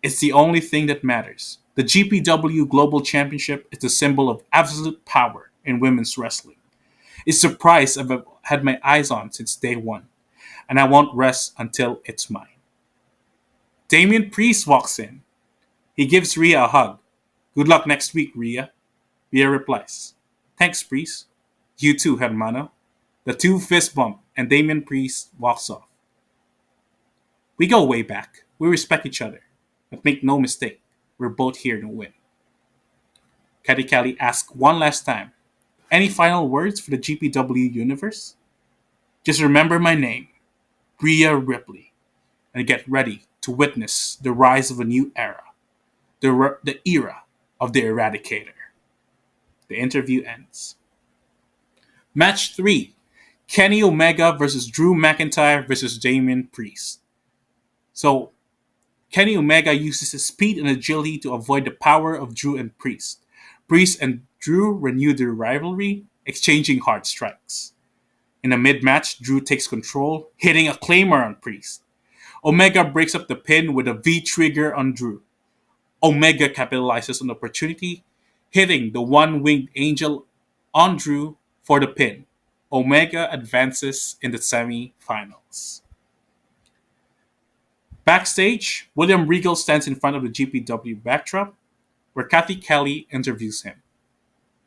It's the only thing that matters. The GPW Global Championship is the symbol of absolute power in women's wrestling. It's a prize I've had my eyes on since day one, and I won't rest until it's mine. Damian Priest walks in. He gives Rhea a hug. Good luck next week, Rhea. Rhea replies, Thanks, Priest. You too, hermano. The two fist bump, and Damian Priest walks off. We go way back. We respect each other. But make no mistake, we're both here to win. Kelly Kelly asks one last time, Any final words for the GPW universe? Just remember my name, Rhea Ripley, and get ready to witness the rise of a new era, the era of the Eradicator. The interview ends. Match 3, Kenny Omega versus Drew McIntyre versus Damian Priest. So, Kenny Omega uses his speed and agility to avoid the power of Drew and Priest. Priest and Drew renew their rivalry, exchanging hard strikes. In a mid-match, Drew takes control, hitting a claymore on Priest. Omega breaks up the pin with a V-trigger on Drew. Omega capitalizes on the opportunity, hitting the one-winged angel on Drew for the pin. Omega advances in the semi-finals. Backstage, William Regal stands in front of the GPW backdrop, where Kathy Kelly interviews him.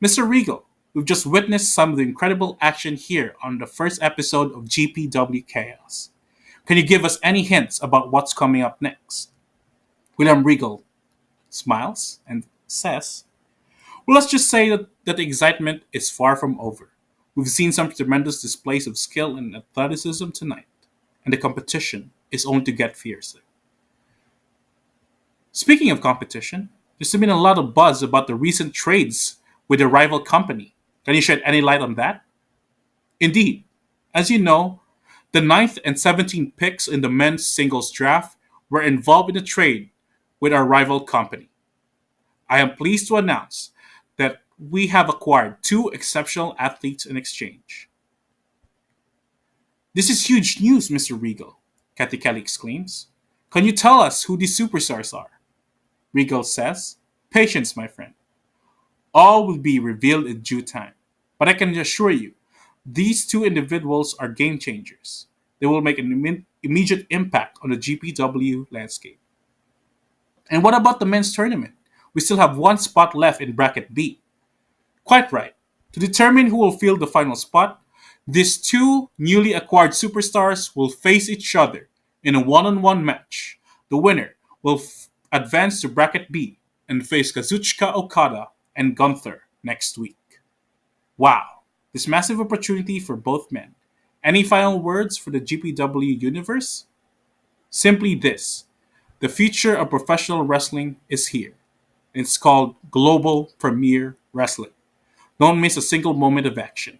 Mr. Regal, we've just witnessed some of the incredible action here on the first episode of GPW Chaos. Can you give us any hints about what's coming up next? William Regal smiles and says, Well, let's just say that the excitement is far from over. We've seen some tremendous displays of skill and athleticism tonight, and the competition is only to get fiercer. Speaking of competition, there's been a lot of buzz about the recent trades with a rival company. Can you shed any light on that? Indeed, as you know, the 9th and 17th picks in the men's singles draft were involved in a trade with our rival company. I am pleased to announce that we have acquired two exceptional athletes in exchange. This is huge news, Mr. Regal, Kathy Kelly exclaims. Can you tell us who these superstars are? Regal says, Patience, my friend. All will be revealed in due time. But I can assure you, these two individuals are game changers. They will make an immediate impact on the GPW landscape. And what about the men's tournament? We still have one spot left in bracket B. Quite right. To determine who will fill the final spot, these two newly acquired superstars will face each other in a one-on-one match. The winner will advance to bracket B and face Kazuchika Okada and Gunther next week. Wow, this massive opportunity for both men. Any final words for the GPW universe? Simply this. The future of professional wrestling is here. It's called Global Premier Wrestling. Don't miss a single moment of action.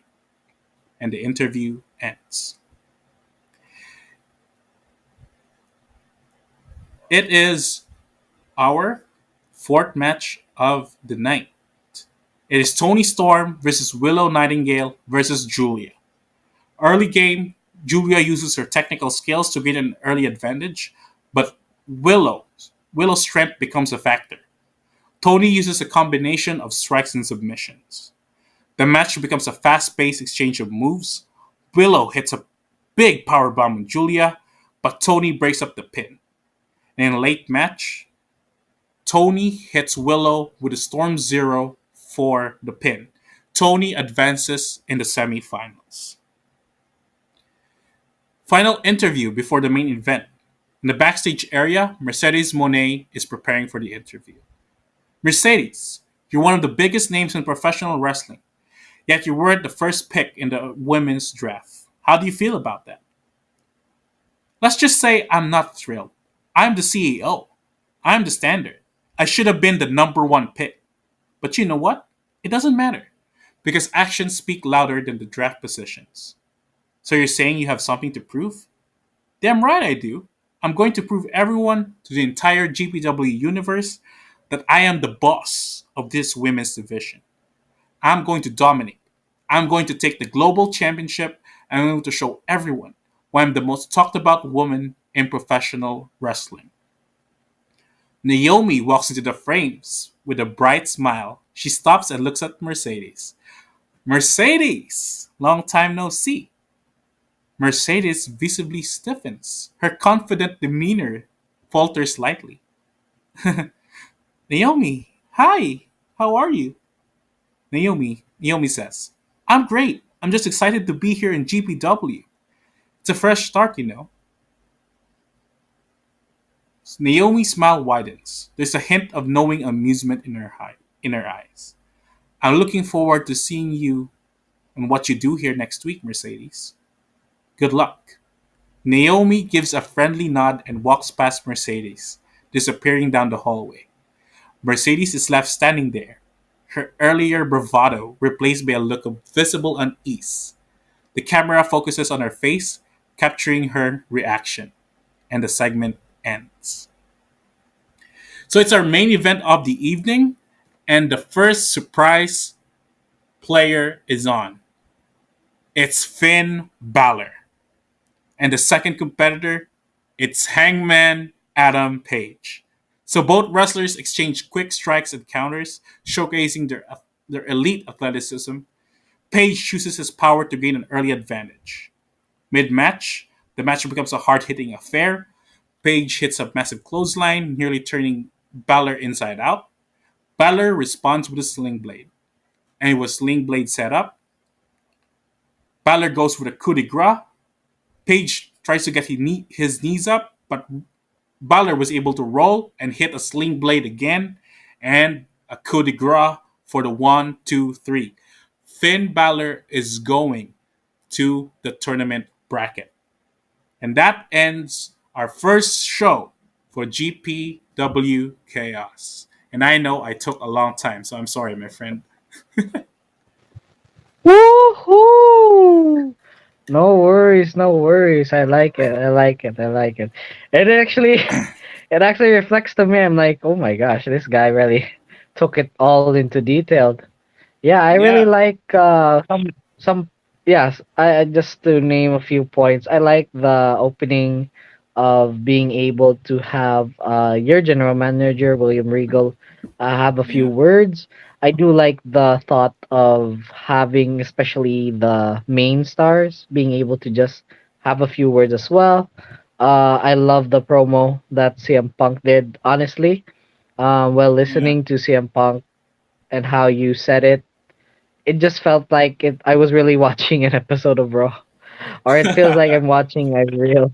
And the interview ends. It is our fourth match of the night. It is Toni Storm versus Willow Nightingale versus Julia. Early game, Julia uses her technical skills to gain an early advantage, but Willow's strength becomes a factor. Toni uses a combination of strikes and submissions. The match becomes a fast-paced exchange of moves. Willow hits a big powerbomb on Julia, but Tony breaks up the pin. And in a late match, Tony hits Willow with a Storm Zero for the pin. Tony advances in the semifinals. Final interview before the main event. In the backstage area, Mercedes Moné is preparing for the interview. Mercedes, you're one of the biggest names in professional wrestling, yet you weren't the first pick in the women's draft. How do you feel about that? Let's just say I'm not thrilled. I'm the CEO. I'm the standard. I should have been the number one pick. But you know what? It doesn't matter because actions speak louder than the draft positions. So you're saying you have something to prove? Damn right I do. I'm going to prove everyone to the entire GPW universe that I am the boss of this women's division. I'm going to dominate. I'm going to take the global championship and I'm going to show everyone why I'm the most talked about woman in professional wrestling. Naomi walks into the frames with a bright smile. She stops and looks at Mercedes. Mercedes! Long time no see. Mercedes visibly stiffens. Her confident demeanor falters slightly. Naomi, hi! How are you? Naomi says, I'm great. I'm just excited to be here in GPW. It's a fresh start, you know. Naomi's smile widens. There's a hint of knowing amusement in her eyes. I'm looking forward to seeing you and what you do here next week, Mercedes. Good luck. Naomi gives a friendly nod and walks past Mercedes, disappearing down the hallway. Mercedes is left standing there, her earlier bravado replaced by a look of visible unease. The camera focuses on her face, capturing her reaction, and the segment ends. So it's our main event of the evening, and the first surprise player is on. It's Finn Balor. And the second competitor, it's Hangman Adam Page. So both wrestlers exchange quick strikes and counters, showcasing their elite athleticism. Page uses his power to gain an early advantage. Mid match, the match becomes a hard hitting affair. Page hits a massive clothesline, nearly turning Balor inside out. Balor responds with a sling blade. And with sling blade set up, Balor goes with a coup de grace. Page tries to get his knees up, but Balor was able to roll and hit a sling blade again, and a coup de grace for the 1, 2, 3. Finn Balor is going to the tournament bracket. And that ends our first show for GPW Chaos. And I know I took a long time, so I'm sorry, my friend. Woohoo! No worries, no worries. I like it. I like it. I like it. It actually, it actually reflects to me. I'm like, oh my gosh, this guy really took it all into detail. Yeah, I really Yeah, like some yes, just to name a few points. I like the opening of being able to have your general manager William Regal have a few yeah, words. I do like the thought of having especially the main stars being able to just have a few words as well. I love the promo that CM Punk did. Honestly, while yeah. listening to CM Punk and how you said it just felt like I was really watching an episode of Raw, or it feels like I'm watching a real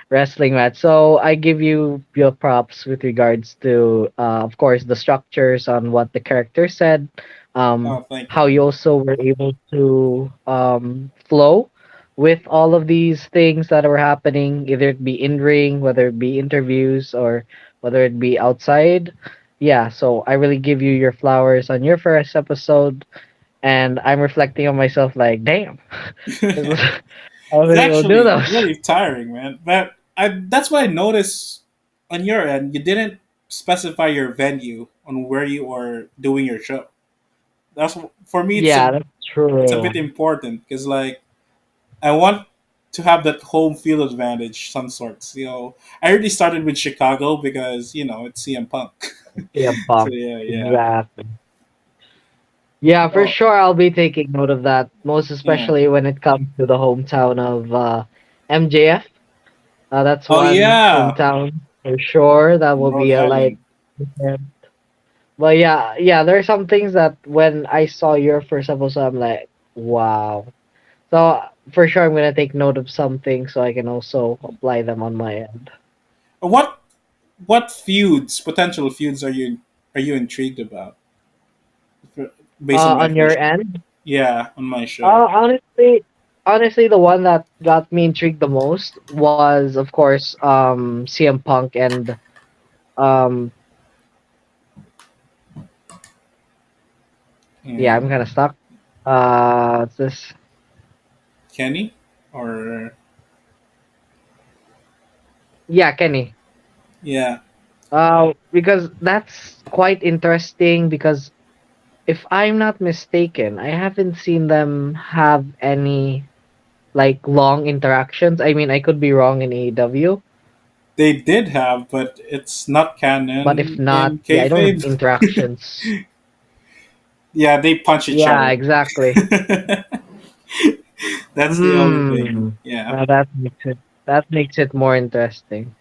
wrestling match. So I give you your props with regards to, of course, the structures on what the character said, Oh, thank how you. you also were able to flow with all of these things that were happening, either it be in ring, whether it be interviews, or whether it be outside. Yeah, so I really give you your flowers on your first episode, and I'm reflecting on myself like, damn, this was, I It's was able to do actually those. really tiring, man. But that's what I noticed on your end. You didn't specify your venue on where you are doing your show. That's for me. Yeah, that's It's a true. bit important because like I want to have that home field advantage, some sorts. I already started with Chicago because it's CM Punk. Yeah, So Punk. yeah, yeah. Exactly. Yeah, for Oh, sure. I'll be taking note of that, most yeah, especially when it comes to the hometown of MJF. That's Oh one yeah, hometown for sure. That will Rhode be a light. Island. But yeah, yeah, there are some things that when I saw your first episode, I'm like, wow. So for sure, I'm gonna take note of some things so I can also apply them on my end. What potential feuds are you intrigued about based on my On your information? end, Yeah, on my show. honestly, the one that got me intrigued the most was, of course, CM Punk and um, yeah, Yeah, I'm kind of stuck. What's this? Kenny or Yeah, Kenny. yeah, Because that's quite interesting because if I'm not mistaken, I haven't seen them have any like long interactions. I mean, I could be wrong in AEW, they did have, but it's not but if canon not, in yeah, I don't have kayfabe. interactions. Yeah, they punch each Yeah, other. exactly. That's the only thing. Hmm. Yeah, Now that makes it more interesting.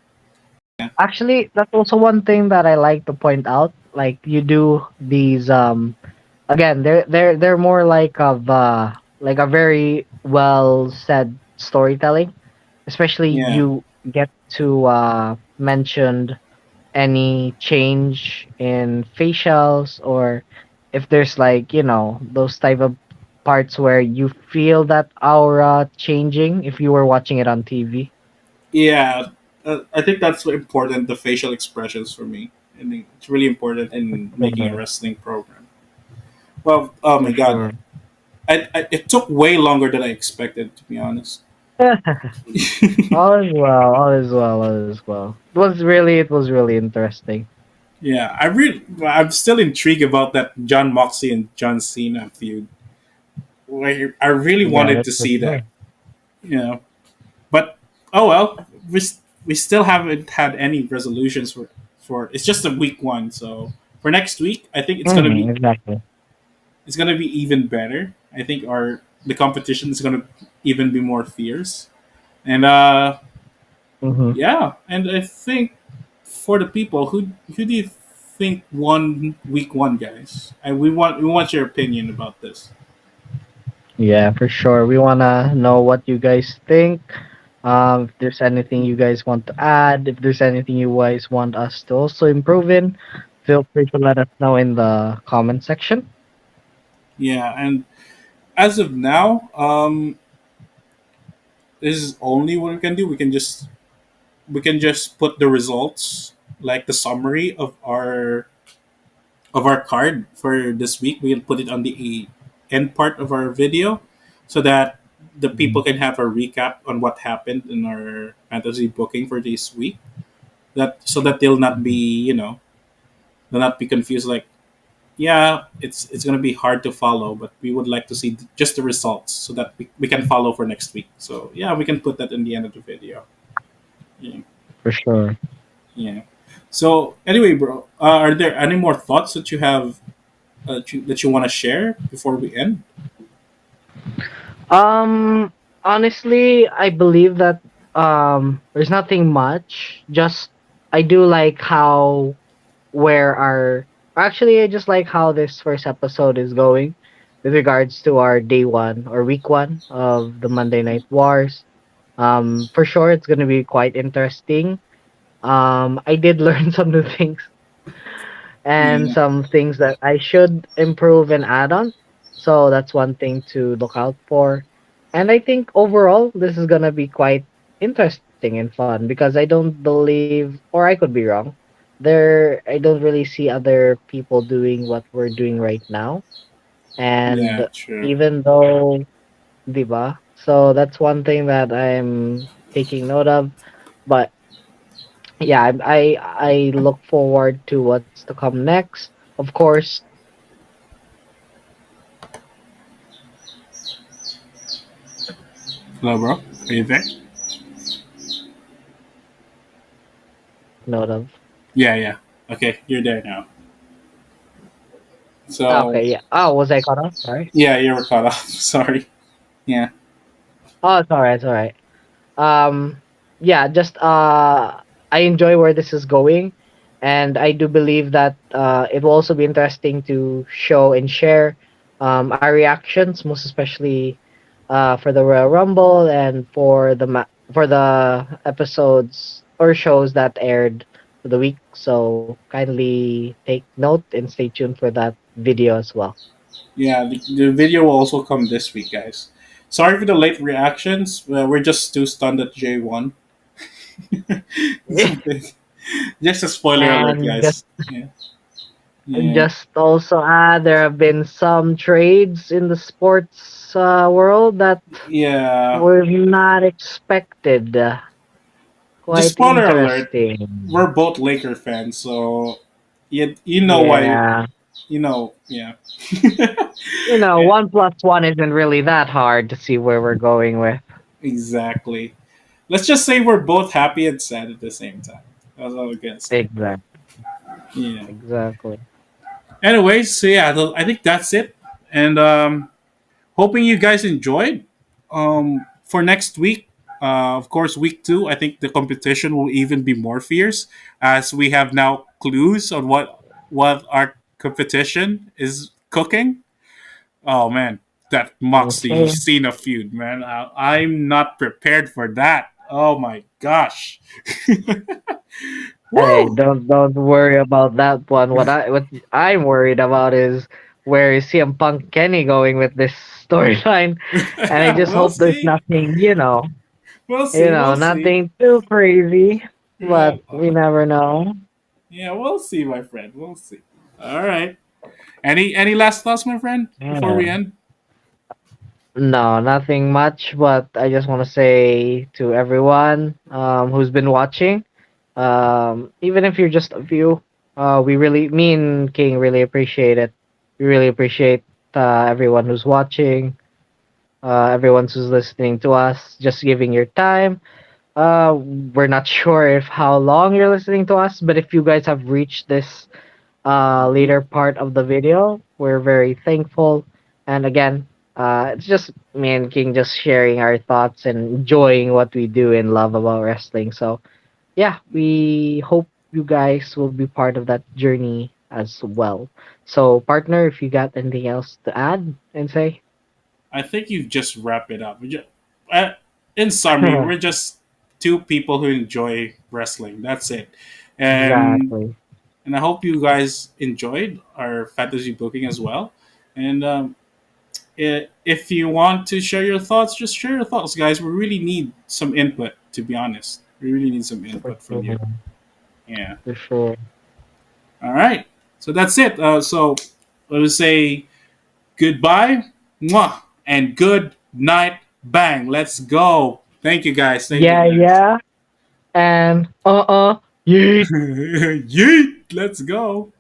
yeah, Actually, that's also one thing that I like to point out. Like you do these again, they're more like a very well said storytelling. Especially yeah, you get to mentioned any change in facials or if there's like, those type of parts where you feel that aura changing if you were watching it on TV. yeah. I think that's important. The facial expressions for me, and it's really important in making a Sure. wrestling program. Well, oh my For god, sure. it took way longer than I expected, to be honest. All is well, all is well, all is well. It was really interesting. Yeah, I'm still intrigued about that John Moxley and John Cena feud. Like, I really Yeah, wanted that's to for see that, sure. you know. But oh well, we still haven't had any resolutions for. It's just a week one, so for next week, I think Exactly. it's gonna be even better. I think our the competition is gonna even be more fierce, and Hmm. yeah, and I think for the people who do you think won week one, guys? And we want your opinion about this. Yeah, for sure. We wanna know what you guys think. If there's anything you guys want to add, if there's anything you guys want us to also improve in, feel free to let us know in the comment section. Yeah, and as of now, this is only what we can do. We can just put the results, like the summary of our card for this week. We'll put it on the end part of our video, so that the people Mhm. can have a recap on what happened in our fantasy booking for this week. That so that they'll not be they'll not be confused. Like, yeah, it's gonna be hard to follow, but we would like to see just the results so that we can follow for next week. So yeah, we can put that in the end of the video. Yeah. For sure. Yeah. So anyway, bro, are there any more thoughts that you have that you want to share before we end? Um, Honestly, I believe that there's nothing much. Just I do like how where our actually I just like how this first episode is going with regards to our day one or week one of the Monday Night Wars. For sure it's gonna be quite interesting. I did learn some new things and Yeah. some things that I should improve and add on. So that's one thing to look out for. And I think overall this is gonna be quite interesting and fun because I don't believe, or I could be wrong. I don't really see other people doing what we're doing right now. Yeah. And True. even though, diba? So that's one thing that I'm taking note of. But yeah, I look forward to what's to come next. Of course, Hello, bro. Are you there? note of. Yeah. Yeah. Okay, you're there now. So Okay, yeah. Oh, was I cut off? Sorry. yeah, you were cut off. Sorry. Yeah. Oh, it's alright. It's alright. Um, yeah, just I enjoy where this is going, and I do believe that it will also be interesting to show and share our reactions, most especially for the Royal Rumble and for for the episodes or shows that aired for the week. So kindly take note and stay tuned for that video as well. Yeah, the video will also come this week, guys. Sorry for the late reactions. We're just too stunned that Jay won. It's a bit- just a spoiler alert, And guys. Yeah, yeah, just also add, there have been some trades in the sports world that yeah. were not expected. Just Quite spoiler alert. interesting. We're both Laker fans, so you know why. Yeah. You know, yeah. Yeah, One plus one isn't really that hard to see where we're going with. exactly. Let's just say we're both happy and sad at the same time. That's all I can say. Exactly. Yeah. Exactly. Anyways, so yeah, I think that's it. And hoping you guys enjoyed. For next week, of course, week two, I think the competition will even be more fierce as we have now clues on what our competition is cooking. Oh man, that Moxley Okay. Cena feud, man. I'm not prepared for that. Oh my gosh. Hey, Woo! don't worry about that one. What I'm worried about is where is CM Punk Kenny going with this storyline, and I just We'll hope there's see. nothing, We'll see. We'll see. nothing too crazy, Yeah, but we never know. yeah, we'll see, my friend. We'll see. All right. Any last thoughts, my friend, before we Yeah. end? No, nothing much, but I just want to say to everyone who's been watching, even if you're just a few, me and King really appreciate it. We really appreciate everyone who's watching, everyone who's listening to us, just giving your time. We're not sure if how long you're listening to us, but if you guys have reached this later part of the video, we're very thankful. And again, it's just me and King just sharing our thoughts and enjoying what we do and love about wrestling. So yeah, we hope you guys will be part of that journey as well. So partner, if you got anything else to add and say. I think you just wrap it up. Uh, in summary, we're just two people who enjoy wrestling. That's it. And Exactly. and I hope you guys enjoyed our fantasy booking as well. And if you want to share your thoughts, just share your thoughts, guys. We really need some input, to be honest. We really need some For input from you. sure. Yeah. For sure. All right. So that's it. So let us say goodbye, mwah, and good night, bang. Let's go. Thank you, guys. Thank you, Yeah, guys. yeah. And yeet. Yeet. Let's go.